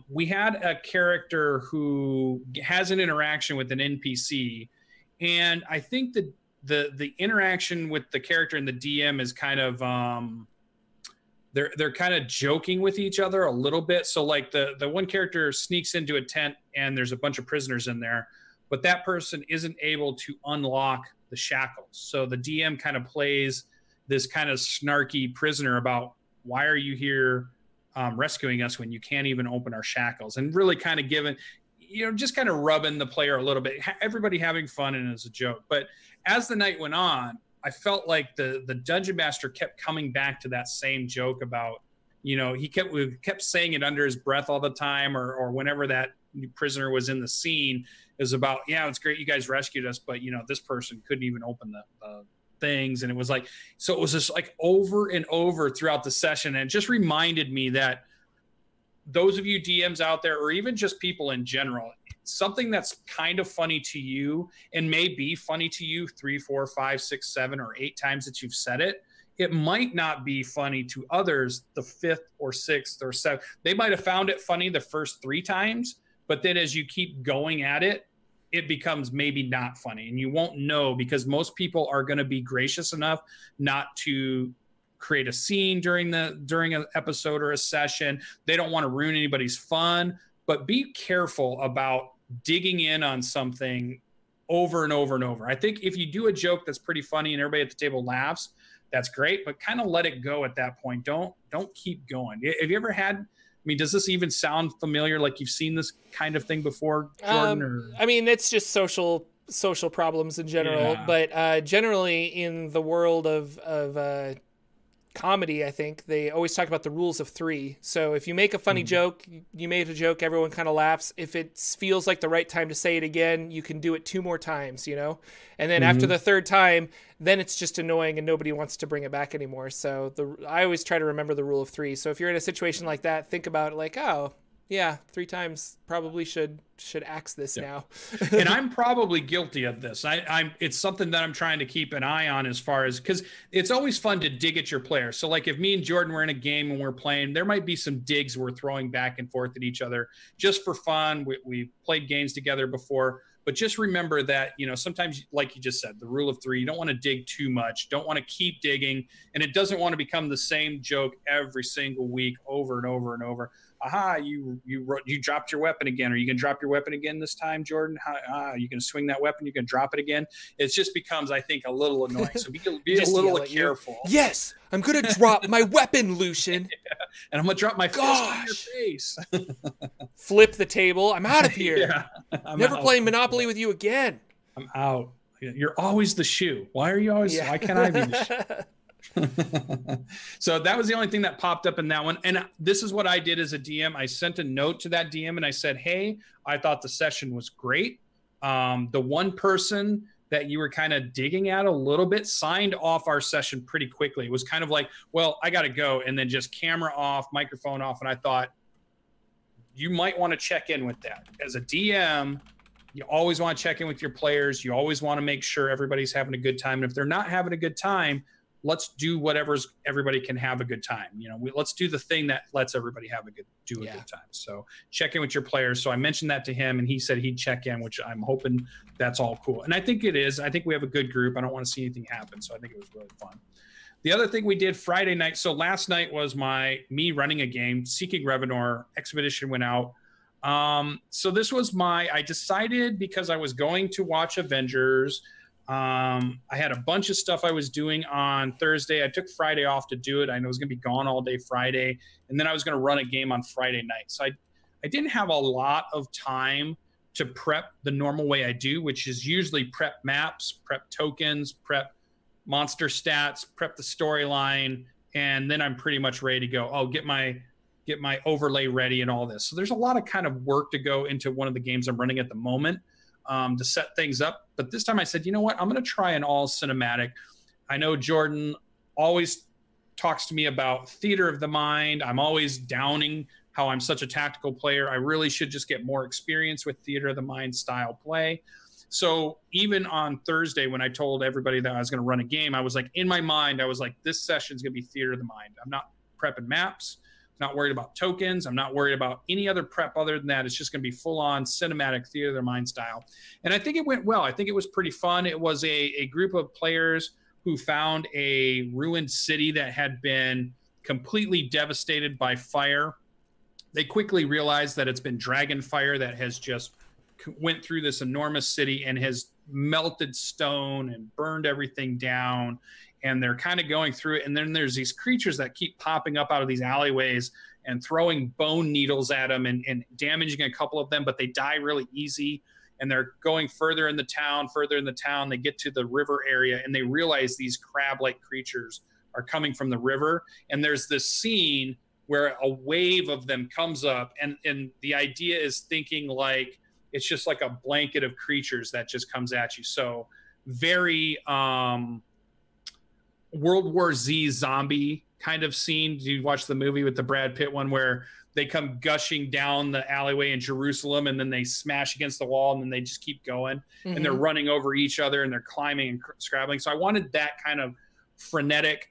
we had a character who has an interaction with an NPC, and I think that the interaction with the character and the DM is kind of they're kind of joking with each other a little bit. So like the one character sneaks into a tent and there's a bunch of prisoners in there, but that person isn't able to unlock the shackles. So the DM kind of plays this kind of snarky prisoner about, why are you here rescuing us when you can't even open our shackles? And really kind of giving, just kind of rubbing the player a little bit. Everybody having fun and as a joke. But as the night went on, I felt like the dungeon master kept coming back to that same joke about, he kept saying it under his breath all the time, or whenever that prisoner was in the scene, is about, it's great you guys rescued us, but this person couldn't even open the things. And it was like, so it was just like over and over throughout the session. And it just reminded me that those of you DMs out there, or even just people in general, something that's kind of funny to you and may be funny to you 3, 4, 5, 6, 7, or 8 times that you've said it, it might not be funny to others the 5th or 6th or 7th. They might have found it funny the first 3 times, but then as you keep going at it, it becomes maybe not funny, and you won't know, because most people are going to be gracious enough not to create a scene during an episode or a session. They don't want to ruin anybody's fun, but be careful about digging in on something over and over and over. I think if you do a joke that's pretty funny and everybody at the table laughs, that's great, but kind of let it go at that point. Don't keep going. Have you ever had, does this even sound familiar? Like you've seen this kind of thing before, Jordan? It's just social problems in general, but generally in the world of comedy, I think they always talk about the rules of 3. So if you make a funny joke, you made a joke, everyone kind of laughs. If it feels like the right time to say it again, you can do it 2 more times, and then after the 3rd time, then it's just annoying and nobody wants to bring it back anymore. So I always try to remember the rule of 3. So if you're in a situation like that, think about it like, 3 times probably should axe this now. And I'm probably guilty of this. It's something that I'm trying to keep an eye on, as far as, because it's always fun to dig at your players. So like if me and Jordan were in a game and we're playing, there might be some digs we're throwing back and forth at each other just for fun. We played games together before, but just remember that, sometimes, like you just said, the rule of 3, you don't want to dig too much, don't want to keep digging, and it doesn't want to become the same joke every single week over and over and over. aha, you dropped your weapon again. Are you going to drop your weapon again this time, Jordan? Are you going to swing that weapon? You can drop it again. It just becomes, I think, a little annoying. So be a little careful. Yes, I'm going to drop my weapon, Lucian. Yeah. And I'm going to drop my fist on your face. Flip the table. I'm out of here. Yeah, Never playing Monopoly with you again. I'm out. You're always the shoe. Why are you always? Yeah. Why can't I be the shoe? So that was the only thing that popped up in that one. And this is what I did as a DM. I sent a note to that DM and I said, hey, I thought the session was great. The one person that you were kind of digging at a little bit signed off our session pretty quickly. It was kind of like, well, I got to go. And then just camera off, microphone off. And I thought you might want to check in with that. As a DM, you always want to check in with your players. You always want to make sure everybody's having a good time. And if they're not having a good time, let's do whatever's everybody can have a good time. Let's do the thing that lets everybody have a good time. So check in with your players. So I mentioned that to him and he said he'd check in, which I'm hoping that's all cool. And I think it is. I think we have a good group. I don't want to see anything happen. So I think it was really fun. The other thing we did Friday night. So last night was me running a game, Seeking Revenor Expedition went out. So this was I decided because I was going to watch Avengers. I had a bunch of stuff I was doing on Thursday. I took Friday off to do it. I know I was going to be gone all day Friday, and then I was going to run a game on Friday night. So I didn't have a lot of time to prep the normal way I do, which is usually prep maps, prep tokens, prep monster stats, prep the storyline, and then I'm pretty much ready to go. Oh, get my overlay ready and all this. So there's a lot of kind of work to go into one of the games I'm running at the moment. To set things up. But this time I said, you know what? I'm going to try an all cinematic. I know Jordan always talks to me about theater of the mind. I'm always downing how I'm such a tactical player. I really should just get more experience with theater of the mind style play. So even on Thursday, when I told everybody that I was going to run a game, I was like, in my mind, I was like, this session's going to be theater of the mind. I'm not prepping maps. Not worried about tokens. I'm not worried about any other prep other than that. It's just going to be full-on cinematic theater of the mind style. And I think it went well. I think it was pretty fun. It was a group of players who found a ruined city that had been completely devastated by fire. They quickly realized that it's been dragon fire that has just went through this enormous city and has melted stone and burned everything down. And they're kind of going through it. And then there's these creatures that keep popping up out of these alleyways and throwing bone needles at them and damaging a couple of them, but they die really easy. And they're going further in the town. They get to the river area and they realize these crab-like creatures are coming from the river. And there's this scene where a wave of them comes up. And the idea is thinking like, it's just like a blanket of creatures that just comes at you. So very, World War Z zombie kind of scene. Did you watch the movie with the Brad Pitt one where they come gushing down the alleyway in Jerusalem and then they smash against the wall and then they just keep going and they're running over each other and they're climbing and scrabbling. So I wanted that kind of frenetic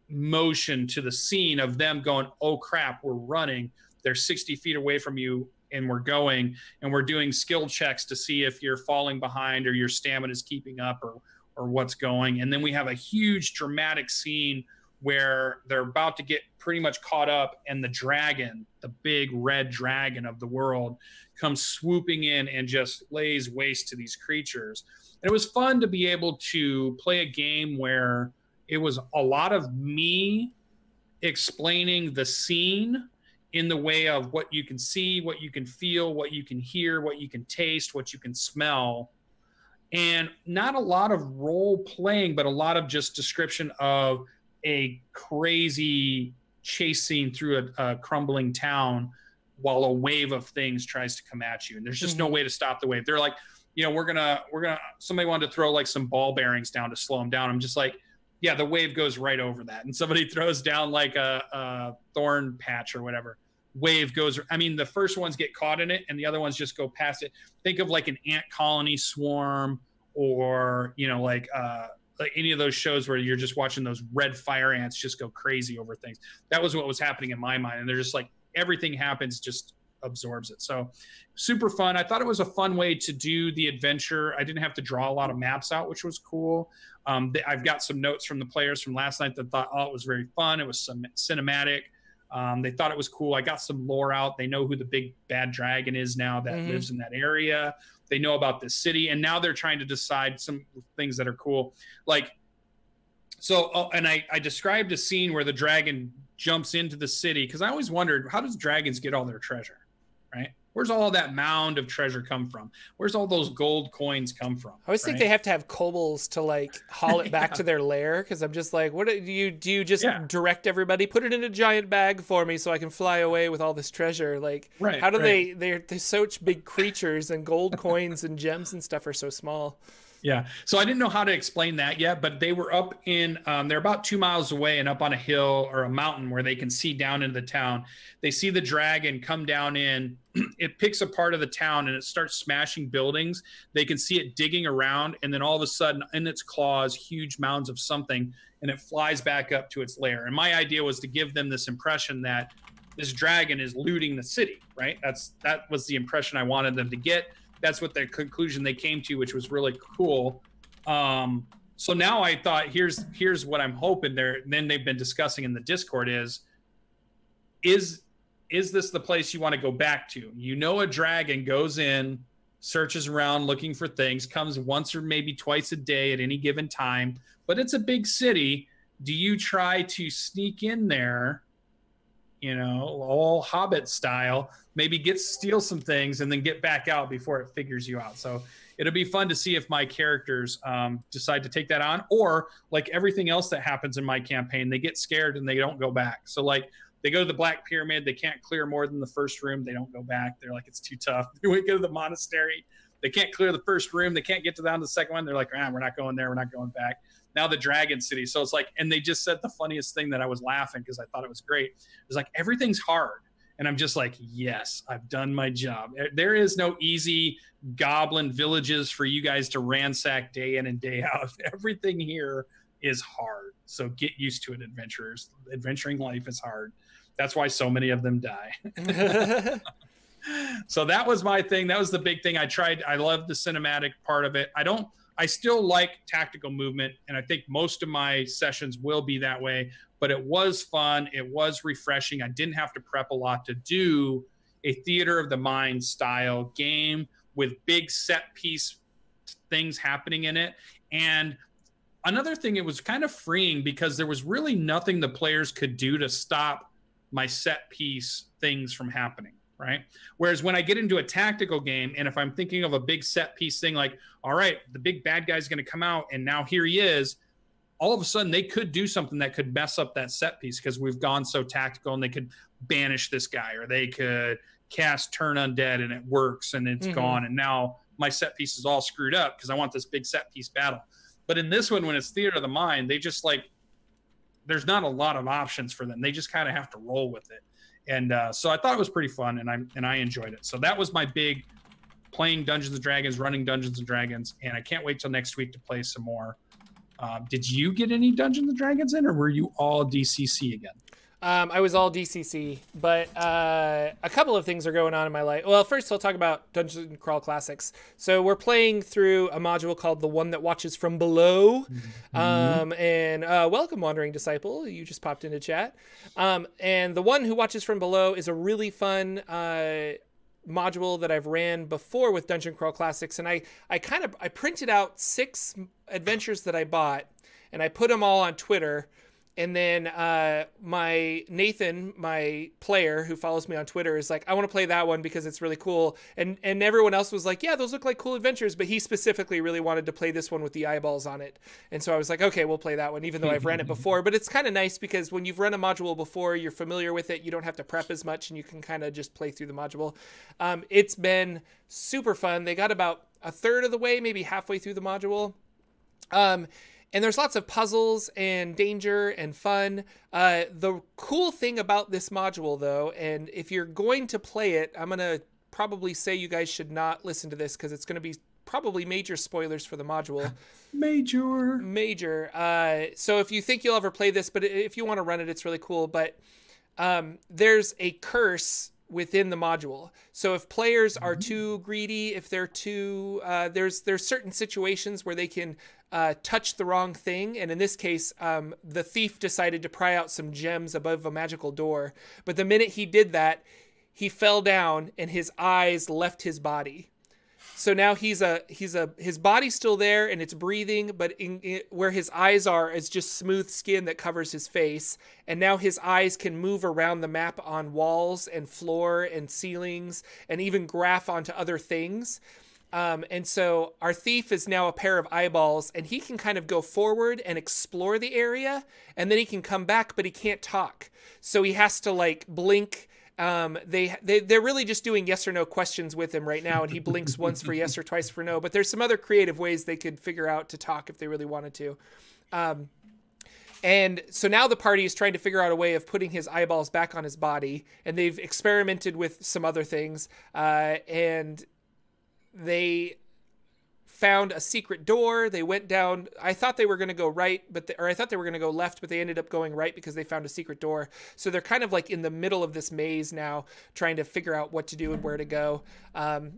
motion to the scene of them going, oh crap, we're running. They're 60 feet away from you and we're going and we're doing skill checks to see if you're falling behind or your stamina is keeping up or what's going. And then we have a huge dramatic scene where they're about to get pretty much caught up and the dragon, the big red dragon of the world, comes swooping in and just lays waste to these creatures. And it was fun to be able to play a game where it was a lot of me explaining the scene in the way of what you can see, what you can feel, what you can hear, what you can taste, what you can smell. And not a lot of role playing, but a lot of just description of a crazy chase scene through a crumbling town while a wave of things tries to come at you. And there's just no way to stop the wave. They're like, we're gonna, somebody wanted to throw like some ball bearings down to slow them down. I'm just like, yeah, the wave goes right over that. And somebody throws down like a thorn patch or whatever. Wave goes, I mean, the first ones get caught in it and the other ones just go past it. Think of like an ant colony swarm or, like any of those shows where you're just watching those red fire ants just go crazy over things. That was what was happening in my mind. And they're just like, everything happens, just absorbs it. So super fun. I thought it was a fun way to do the adventure. I didn't have to draw a lot of maps out, which was cool. I've got some notes from the players from last night that thought, oh, it was very fun. It was some cinematic. They thought it was cool. I got some lore out. They know who the big bad dragon is now that lives in that area. They know about this city, and now they're trying to decide some things that are cool. Like, so, and I described a scene where the dragon jumps into the city, because I always wondered, how does dragons get all their treasure, right? Where's all that mound of treasure come from? Where's all those gold coins come from? I always think they have to have kobolds to like haul it back to their lair, because I'm just like, what do you just direct everybody, put it in a giant bag for me so I can fly away with all this treasure? Like, how do they're such big creatures, and gold coins and gems and stuff are so small. Yeah. So I didn't know how to explain that yet, but they were up in, they're about 2 miles away and up on a hill or a mountain where they can see down into the town. They see the dragon come down in, it picks a part of the town and it starts smashing buildings. They can see it digging around, and then all of a sudden in its claws, huge mounds of something, and it flies back up to its lair. And my idea was to give them this impression that this dragon is looting the city, right? That was the impression I wanted them to get. That's what the conclusion they came to, which was really cool. So now I thought, here's what I'm hoping then they've been discussing in the Discord is this the place you want to go back to? You know, a dragon goes in, searches around looking for things, comes once or maybe twice a day at any given time, but it's a big city. Do you try to sneak in there, you know, all Hobbit style, maybe steal some things and then get back out before it figures you out? So it'll be fun to see if my characters decide to take that on, or like everything else that happens in my campaign, they get scared and they don't go back. So like they go to the Black Pyramid, they can't clear more than the first room, they don't go back. They're like, it's too tough. They go to the monastery, they can't clear the first room, they can't get down to the second one. They're like, we're not going there, we're not going back. Now the Dragon City. So it's like, and they just said the funniest thing that I was laughing because I thought it was great. It's like, everything's hard. And I'm just like, yes, I've done my job. There is no easy goblin villages for you guys to ransack day in and day out. Everything here is hard. So get used to it, adventurers. Adventuring life is hard. That's why so many of them die. So that was my thing. That was the big thing. I love the cinematic part of it. I still like tactical movement, and I think most of my sessions will be that way, but it was fun. It was refreshing. I didn't have to prep a lot to do a theater of the mind style game with big set piece things happening in it. And another thing, it was kind of freeing because there was really nothing the players could do to stop my set piece things from happening. Right. Whereas when I get into a tactical game, and if I'm thinking of a big set piece thing, like, all right, the big bad guy's going to come out and now here he is, all of a sudden they could do something that could mess up that set piece because we've gone so tactical, and they could banish this guy, or they could cast turn undead and it works and it's gone. And now my set piece is all screwed up because I want this big set piece battle. But in this one, when it's theater of the mind, they just like, there's not a lot of options for them. They just kind of have to roll with it. And so I thought it was pretty fun, and I enjoyed it. So that was my big playing Dungeons & Dragons, running Dungeons & Dragons, and I can't wait till next week to play some more. Did you get any Dungeons & Dragons in, or were you all DCC again? I was all DCC, but a couple of things are going on in my life. Well, first I'll talk about Dungeon Crawl Classics. So we're playing through a module called The One That Watches From Below. And welcome, Wandering Disciple. You just popped into chat. And The One Who Watches From Below is a really fun module that I've ran before with Dungeon Crawl Classics. And I printed out 6 adventures that I bought, and I put them all on Twitter. And then my Nathan, my player who follows me on Twitter, is like, I want to play that one because it's really cool. And everyone else was like, yeah, those look like cool adventures. But he specifically really wanted to play this one with the eyeballs on it. And so I was like, okay, we'll play that one, even though I've ran it before. But it's kind of nice because when you've run a module before, you're familiar with it. You don't have to prep as much, and you can kind of just play through the module. It's been super fun. They got about a third of the way, maybe halfway through the module. And there's lots of puzzles and danger and fun. The cool thing about this module, though, and if you're going to play it, I'm going to probably say you guys should not listen to this because it's going to be probably major spoilers for the module. Major. So if you think you'll ever play this, but if you want to run it, it's really cool. But there's a curse within the module. So if players are too greedy, if they're too, there's certain situations where they can touched the wrong thing. And in this case, the thief decided to pry out some gems above a magical door. But the minute he did that, he fell down and his eyes left his body. So now his body's still there and it's breathing, but where his eyes are is just smooth skin that covers his face. And now his eyes can move around the map on walls and floor and ceilings and even graph onto other things. And so our thief is now a pair of eyeballs, and he can kind of go forward and explore the area, and then he can come back, but he can't talk. So he has to like blink. They're really just doing yes or no questions with him right now, and he blinks once for yes or twice for no. But there's some other creative ways they could figure out to talk if they really wanted to. And so now the party is trying to figure out a way of putting his eyeballs back on his body, and they've experimented with some other things, and they found a secret door. They went down. I thought they were going to go right, or I thought they were going to go left, but they ended up going right because they found a secret door. So they're kind of like in the middle of this maze now, trying to figure out what to do and where to go.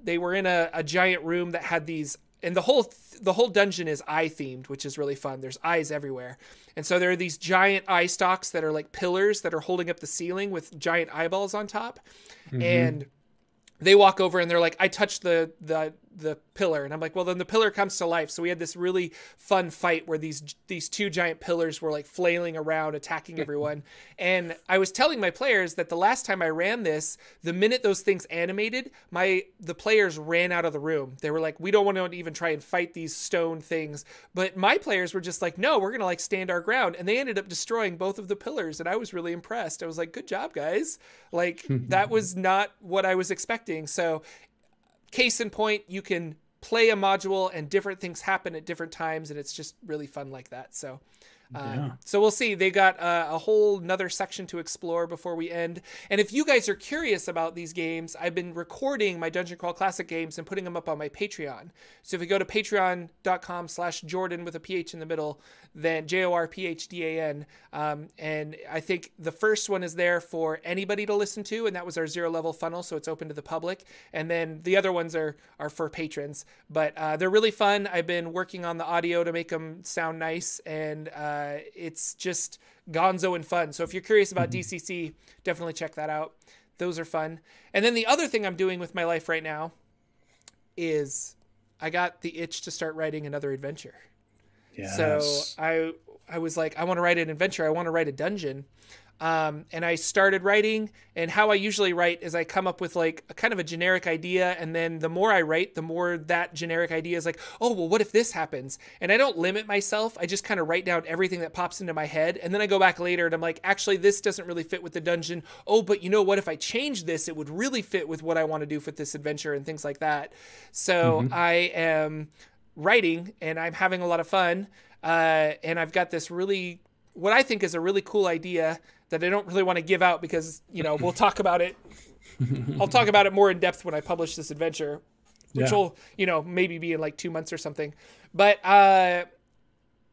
They were in a giant room that had these, and the whole dungeon is eye themed, which is really fun. There's eyes everywhere. And so there are these giant eye stalks that are like pillars that are holding up the ceiling with giant eyeballs on top. Mm-hmm. And they walk over and they're like, I touched the pillar. And I'm like, well, then the pillar comes to life. So we had this really fun fight where these two giant pillars were like flailing around, attacking everyone. And I was telling my players that the last time I ran this, the minute those things animated, the players ran out of the room. They were like, we don't want to even try and fight these stone things. But my players were just like, no, we're going to like stand our ground. And they ended up destroying both of the pillars. And I was really impressed. I was like, good job, guys. Like that was not what I was expecting. So case in point, you can play a module and different things happen at different times, and it's just really fun like that. So so we'll see. They got a whole nother section to explore before we end. And if you guys are curious about these games, I've been recording my Dungeon Crawl Classic games and putting them up on my Patreon. So if you go to patreon.com/Jordan with a PH in the middle, then JORPHDAN. And I think the first one is there for anybody to listen to, and that was our 0 level funnel, so it's open to the public. And then the other ones are for patrons. But they're really fun. I've been working on the audio to make them sound nice, and it's just gonzo and fun. So if you're curious about DCC, definitely check that out. Those are fun. And then the other thing I'm doing with my life right now is I got the itch to start writing another adventure. Yes. So I was like, I want to write an adventure. I want to write a dungeon. And I started writing, and how I usually write is I come up with like a kind of a generic idea. And then the more I write, the more that generic idea is like, oh, well, what if this happens? And I don't limit myself. I just kind of write down everything that pops into my head. And then I go back later and I'm like, actually, this doesn't really fit with the dungeon. Oh, but you know what? If I change this, it would really fit with what I want to do for this adventure and things like that. So I am writing and I'm having a lot of fun. And I've got this really, what I think is a really cool idea that I don't really want to give out because, we'll talk about it. I'll talk about it more in depth when I publish this adventure, which will, maybe be in like 2 months or something. But I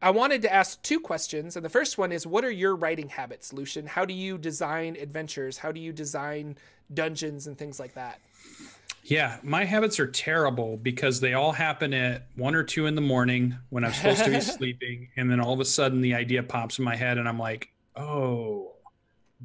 wanted to ask 2 questions. And the first one is, what are your writing habits, Lucien? How do you design adventures? How do you design dungeons and things like that? Yeah, my habits are terrible because they all happen at 1 or 2 in the morning when I'm supposed to be sleeping. And then all of a sudden the idea pops in my head and I'm like, oh,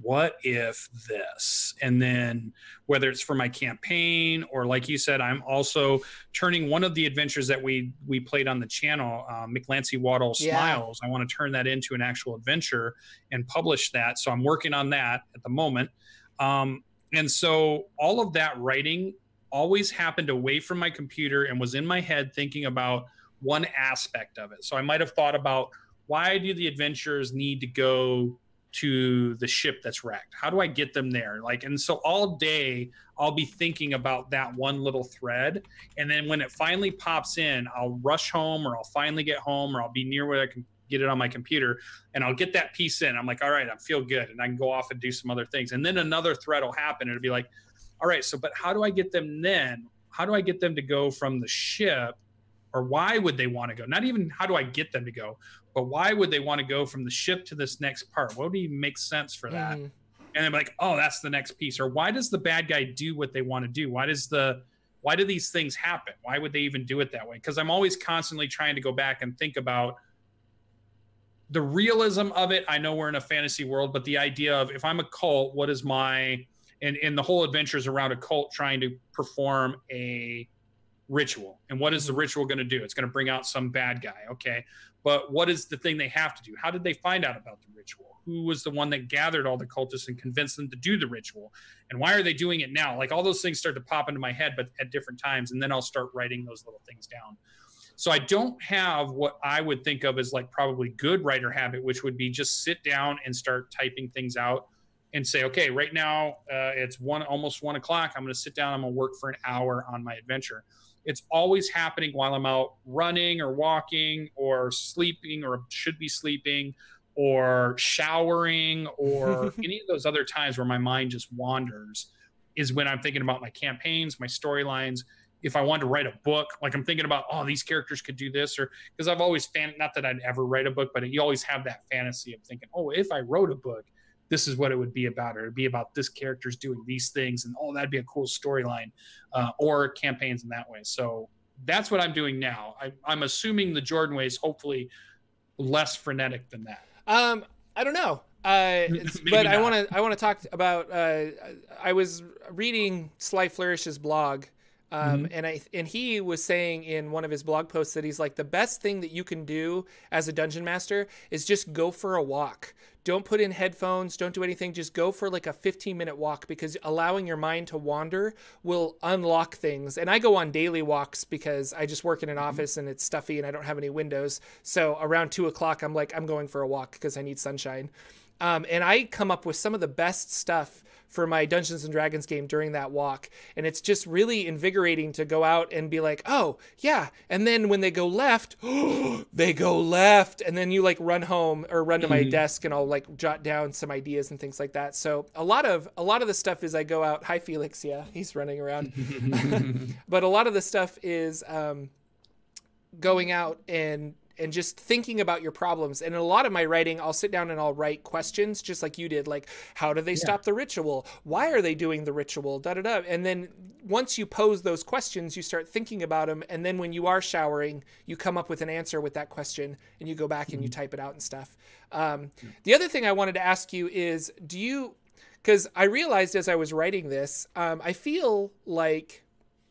what if this? And then whether it's for my campaign or like you said, I'm also turning one of the adventures that we played on the channel, McLancy Waddle Smiles. I want to turn that into an actual adventure and publish that. So I'm working on that at the moment. And so all of that writing always happened away from my computer and was in my head thinking about one aspect of it. So I might have thought about, why do the adventurers need to go to the ship that's wrecked? How do I get them there? And so all day I'll be thinking about that one little thread. And then when it finally pops in, I'll rush home, or I'll finally get home, or I'll be near where I can get it on my computer, and I'll get that piece in. I'm like, all right, I feel good. And I can go off and do some other things. And then another thread will happen. It'll be like, all right, so, but how do I get them then? How do I get them to go from the ship, or why would they want to go? Not even how do I get them to go, but why would they want to go from the ship to this next part? What would even make sense for that? And I'm like, oh, that's the next piece. Or why does the bad guy do what they want to do? Why does the why do these things happen? Why would they even do it that way? Because I'm always constantly trying to go back and think about the realism of it. I know we're in a fantasy world, but the idea of, if I'm a cult, what is my, and the whole adventure is around a cult trying to perform a ritual. And what is the ritual going to do? It's going to bring out some bad guy. Okay. But what is the thing they have to do? How did they find out about the ritual? Who was the one that gathered all the cultists and convinced them to do the ritual? And why are they doing it now? Like, all those things start to pop into my head, but at different times. And then I'll start writing those little things down. So I don't have what I would think of as like probably good writer habit, which would be just sit down and start typing things out and say, okay, right now it's almost 1 o'clock. I'm going to sit down. I'm going to work for an hour on my adventure. It's always happening while I'm out running or walking or sleeping, or should be sleeping, or showering, or any of those other times where my mind just wanders is when I'm thinking about my campaigns, my storylines. If I wanted to write a book, like I'm thinking about, oh, these characters could do this, or because I've always not that I'd ever write a book, but you always have that fantasy of thinking, oh, if I wrote a book, this is what it would be about, or it'd be about this character's doing these things, and oh, that'd be a cool storyline, or campaigns in that way. So that's what I'm doing now. I'm assuming the Jordan way is hopefully less frenetic than that. I don't know. But I want to talk about, I was reading Sly Flourish's blog, and he was saying in one of his blog posts that he's like, the best thing that you can do as a dungeon master is just go for a walk. Don't put in headphones. Don't do anything. Just go for like a 15-minute walk, because allowing your mind to wander will unlock things. And I go on daily walks because I just work in an office and it's stuffy and I don't have any windows. So around 2 o'clock, I'm like, I'm going for a walk because I need sunshine. And I come up with some of the best stuff for my Dungeons and Dragons game during that walk. And it's just really invigorating to go out and be like, oh yeah. And then when they go left, they go left. And then you like run home or run to my desk and I'll like jot down some ideas and things like that. So a lot of the stuff is I go out. Hi, Felix. Yeah, he's running around. But a lot of the stuff is going out and just thinking about your problems. And in a lot of my writing, I'll sit down and I'll write questions just like you did. Like, how do they stop the ritual? Why are they doing the ritual? Da, da, da. And then once you pose those questions, you start thinking about them. And then when you are showering, you come up with an answer with that question and you go back and you type it out and stuff. The other thing I wanted to ask you is, because I realized as I was writing this, I feel like,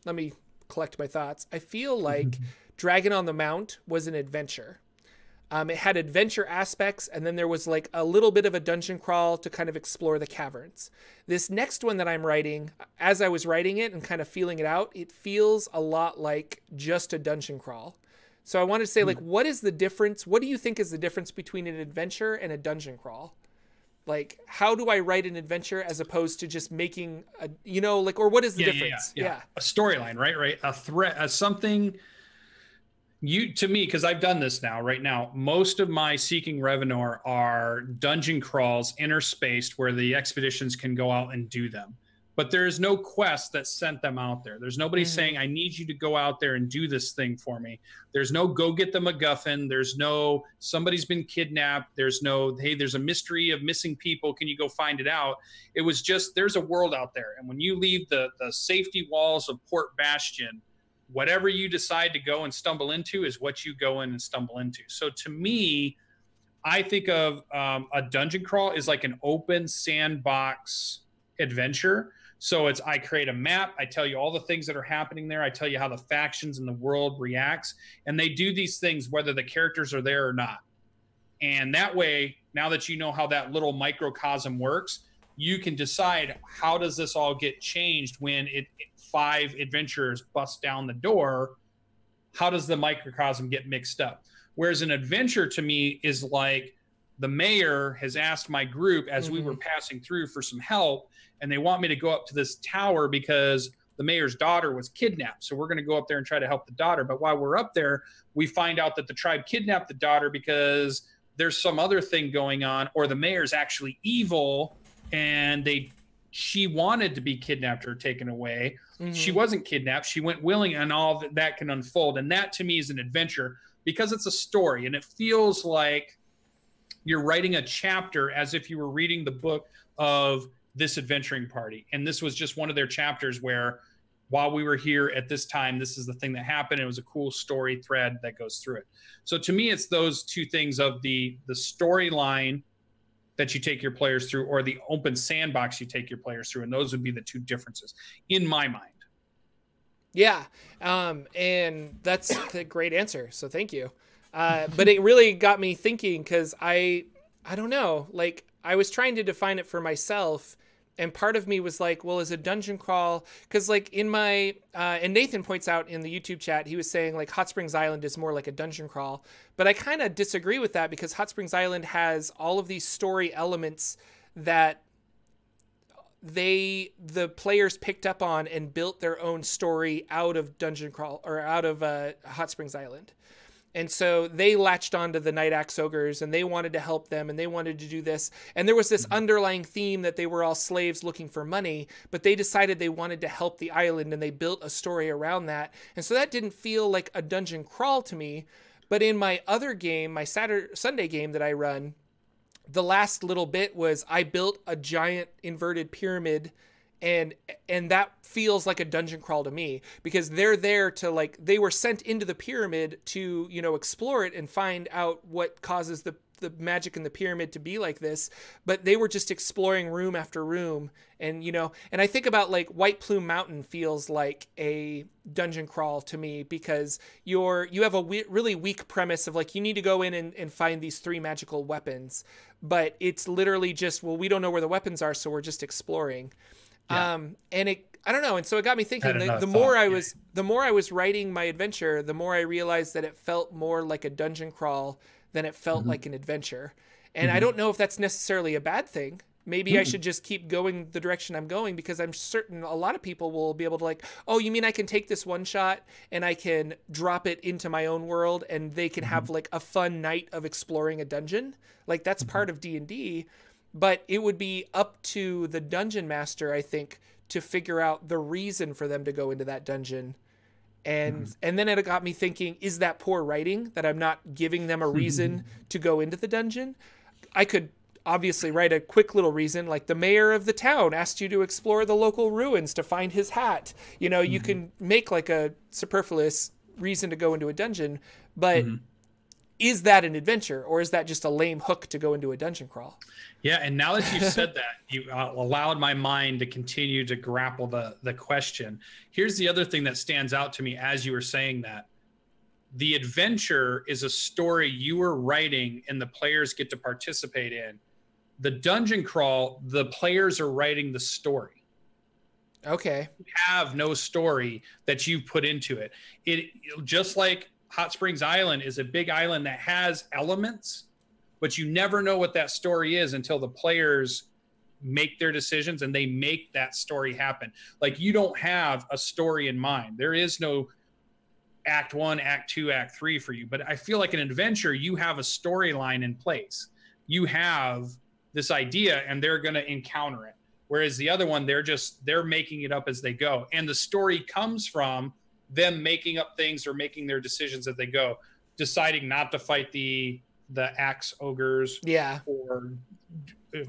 let me collect my thoughts. I feel like Dragon on the Mount was an adventure. It had adventure aspects, and then there was like a little bit of a dungeon crawl to kind of explore the caverns. This next one that I'm writing, as I was writing it and kind of feeling it out, it feels a lot like just a dungeon crawl. So I wanted to say, like, what is the difference? What do you think is the difference between an adventure and a dungeon crawl? Like, how do I write an adventure as opposed to just making a, like, or what is the difference? Yeah. A storyline, right? A threat, something. To me, because I've done this right now, most of my Seeking Revenor are dungeon crawls interspaced where the expeditions can go out and do them. But there is no quest that sent them out there. There's nobody saying, I need you to go out there and do this thing for me. There's no go get the MacGuffin. There's no somebody's been kidnapped. There's no, hey, there's a mystery of missing people. Can you go find it out? It was just, there's a world out there. And when you leave the safety walls of Port Bastion, whatever you decide to go and stumble into is what you go in and stumble into. So to me, I think of a dungeon crawl is like an open sandbox adventure. So I create a map. I tell you all the things that are happening there. I tell you how the factions in the world reacts. And they do these things whether the characters are there or not. And that way, now that you know how that little microcosm works, you can decide how does this all get changed when 5 adventurers bust down the door. How does the microcosm get mixed up? Whereas an adventure to me is like the mayor has asked my group as we were passing through for some help, and they want me to go up to this tower because the mayor's daughter was kidnapped. So we're going to go up there and try to help the daughter. But while we're up there, we find out that the tribe kidnapped the daughter because there's some other thing going on, or the mayor's actually evil and she wanted to be kidnapped or taken away. She wasn't kidnapped. She went willing, and all that can unfold. And that to me is an adventure because it's a story, and it feels like you're writing a chapter as if you were reading the book of this adventuring party. And this was just one of their chapters where while we were here at this time, this is the thing that happened. It was a cool story thread that goes through it. So to me, it's those two things of the storyline that you take your players through, or the open sandbox you take your players through. And those would be the two differences in my mind. Yeah. And that's a great answer. So thank you. But it really got me thinking, because I don't know, like I was trying to define it for myself. And part of me was like, well, is a dungeon crawl, because like in my, and Nathan points out in the YouTube chat, he was saying like Hot Springs Island is more like a dungeon crawl. But I kind of disagree with that, because Hot Springs Island has all of these story elements that the players picked up on and built their own story out of dungeon crawl, or out of Hot Springs Island. And so they latched onto the Night Axe Ogres, and they wanted to help them, and they wanted to do this. And there was this underlying theme that they were all slaves looking for money, but they decided they wanted to help the island, and they built a story around that. And so that didn't feel like a dungeon crawl to me. But in my other game, my Sunday game that I run, the last little bit was I built a giant inverted pyramid, and that feels like a dungeon crawl to me, because they're there to, like, they were sent into the pyramid to, you know, explore it and find out what causes the magic in the pyramid to be like this, but they were just exploring room after room. And, you know, and I think about like White Plume Mountain feels like a dungeon crawl to me, because you have a really weak premise of like, you need to go in and find these 3 magical weapons, but it's literally just, well, we don't know where the weapons are, so we're just exploring. Yeah. And I don't know. And so it got me thinking, the more I was writing my adventure, the more I realized that it felt more like a dungeon crawl than it felt like an adventure. And I don't know if that's necessarily a bad thing. Maybe I should just keep going the direction I'm going, because I'm certain a lot of people will be able to like, oh, you mean I can take this one shot and I can drop it into my own world, and they can have like a fun night of exploring a dungeon. Like that's part of D&D. But it would be up to the dungeon master, I think, to figure out the reason for them to go into that dungeon. And then it got me thinking, is that poor writing, that I'm not giving them a reason to go into the dungeon? I could obviously write a quick little reason, like the mayor of the town asked you to explore the local ruins to find his hat. You know, you can make like a superfluous reason to go into a dungeon, but is that an adventure, or is that just a lame hook to go into a dungeon crawl? Yeah, and now that you said that, you allowed my mind to continue to grapple the question. Here's the other thing that stands out to me as you were saying that. The adventure is a story you are writing and the players get to participate in. The dungeon crawl, the players are writing the story. Okay. You have no story that you've put into it. It just like Hot Springs Island is a big island that has elements, but you never know what that story is until the players make their decisions and they make that story happen. Like you don't have a story in mind. There is no act 1, act 2, act 3 for you. But I feel like an adventure, you have a storyline in place. You have this idea and they're going to encounter it. Whereas the other one, they're making it up as they go. And the story comes from them making up things or making their decisions as they go, deciding not to fight the axe ogres, or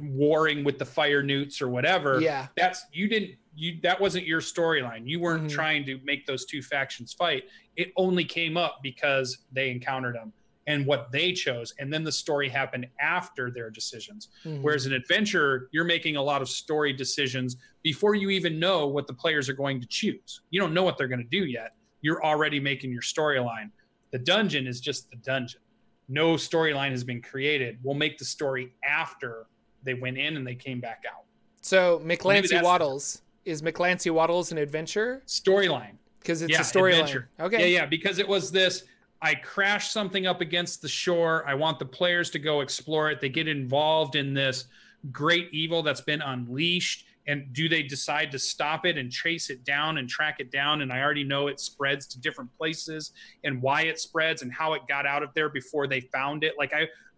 warring with the fire newts or whatever. Yeah, that wasn't your storyline. You weren't trying to make those two factions fight. It only came up because they encountered them and what they chose, and then the story happened after their decisions. Whereas an adventure, you're making a lot of story decisions before you even know what the players are going to choose. You don't know what they're going to do yet. You're already making your storyline. The dungeon is just the dungeon. No storyline has been created. We'll make the story after they went in and they came back out. So McLancy Waddles, is McLancy Waddles an adventure? Storyline. Because it's a storyline. Adventure. Okay. Yeah, because it was this, I crashed something up against the shore. I want the players to go explore it. They get involved in this great evil that's been unleashed. And do they decide to stop it and chase it down and track it down? And I already know it spreads to different places and why it spreads and how it got out of there before they found it. Like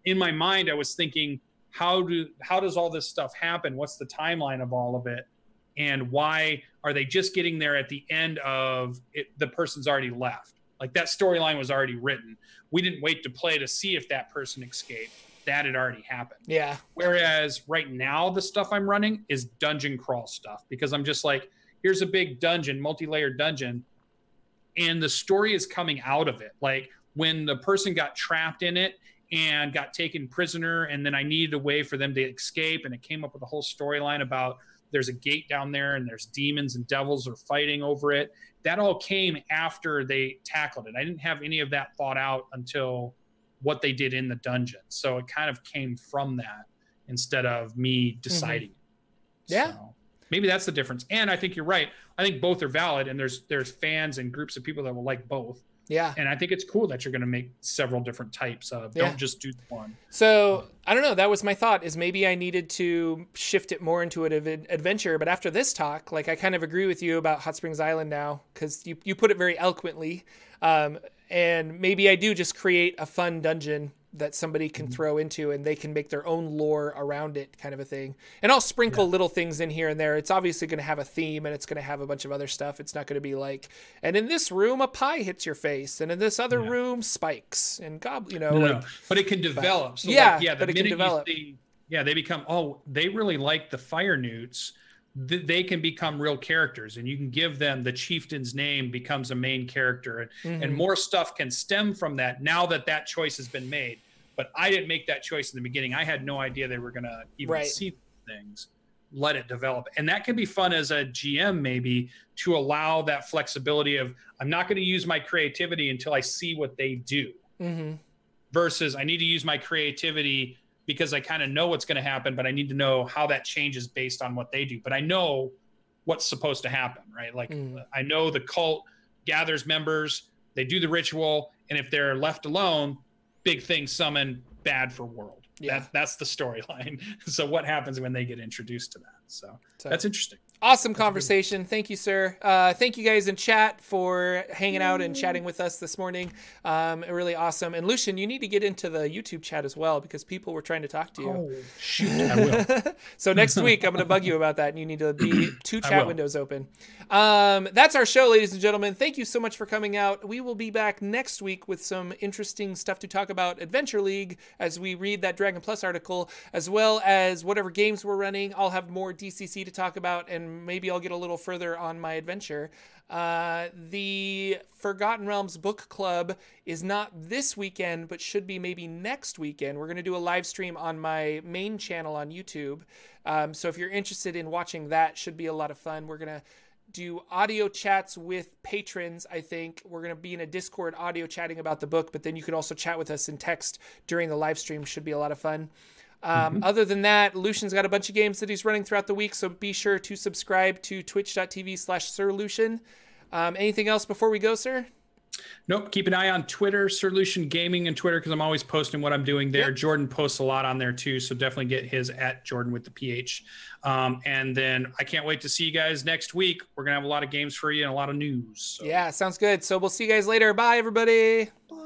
in my mind, I was thinking, how does all this stuff happen? What's the timeline of all of it? And why are they just getting there at the end of it? The person's already left. Like that storyline was already written. We didn't wait to play to see if that person escaped. That had already happened. Yeah. Whereas right now, the stuff I'm running is dungeon crawl stuff, because I'm just like, here's a big dungeon, multi-layered dungeon, and the story is coming out of it. Like when the person got trapped in it and got taken prisoner, and then I needed a way for them to escape, and it came up with a whole storyline about there's a gate down there and there's demons and devils are fighting over it. That all came after they tackled it. I didn't have any of that thought out until what they did in the dungeon. So it kind of came from that instead of me deciding. Yeah. So maybe that's the difference. And I think you're right. I think both are valid, and there's fans and groups of people that will like both. Yeah. And I think it's cool that you're going to make several different types of, don't just do one. So I don't know. That was my thought, is maybe I needed to shift it more into an adventure. But after this talk, like, I kind of agree with you about Hot Springs Island now, because you put it very eloquently. And maybe I do just create a fun dungeon that somebody can throw into, and they can make their own lore around it, kind of a thing. And I'll sprinkle little things in here and there. It's obviously going to have a theme, and it's going to have a bunch of other stuff. It's not going to be like, and in this room, a pie hits your face, and in this other room, spikes and No. But it can develop. So but the it can develop. They become, they really like the fire newts. They can become real characters, and you can give them, the chieftain's name becomes a main character, and more stuff can stem from that now that that choice has been made. But I didn't make that choice in the beginning. I had no idea they were going to even see things. Let it develop. And that can be fun as a GM, maybe, to allow that flexibility of, I'm not going to use my creativity until I see what they do, versus I need to use my creativity because I kind of know what's going to happen, but I need to know how that changes based on what they do. But I know what's supposed to happen, right? Like, I know the cult gathers members, they do the ritual, and if they're left alone, big things summon, bad for world. That's the storyline. So what happens when they get introduced to that? So that's interesting. Awesome conversation. Thank you, sir. Thank you guys in chat for hanging out and chatting with us this morning. Really awesome. And Lucien, you need to get into the YouTube chat as well, because people were trying to talk to you. Oh, shoot, I will. So next week, I'm going to bug you about that, and you need to be 2 chat windows open. That's our show, ladies and gentlemen. Thank you so much for coming out. We will be back next week with some interesting stuff to talk about Adventure League as we read that Dragon Plus article, as well as whatever games we're running. I'll have more DCC to talk about, and maybe I'll get a little further on my adventure. The Forgotten Realms Book Club is not this weekend, but should be maybe next weekend. We're going to do a live stream on my main channel on YouTube. So if you're interested in watching that, should be a lot of fun. We're going to do audio chats with patrons. I think we're going to be in a Discord audio chatting about the book, but then you can also chat with us in text during the live stream. Should be a lot of fun. Other than that, Lucian's got a bunch of games that he's running throughout the week, so be sure to subscribe to twitch.tv/SirLucian. Anything else before we go, sir? Nope. Keep an eye on Twitter, Sir Lucian Gaming and Twitter, because I'm always posting what I'm doing there. Yep. Jordan posts a lot on there too, so definitely get his at Jordan with the PH. And then I can't wait to see you guys next week. We're going to have a lot of games for you and a lot of news. So. Yeah, sounds good. So we'll see you guys later. Bye, everybody. Bye.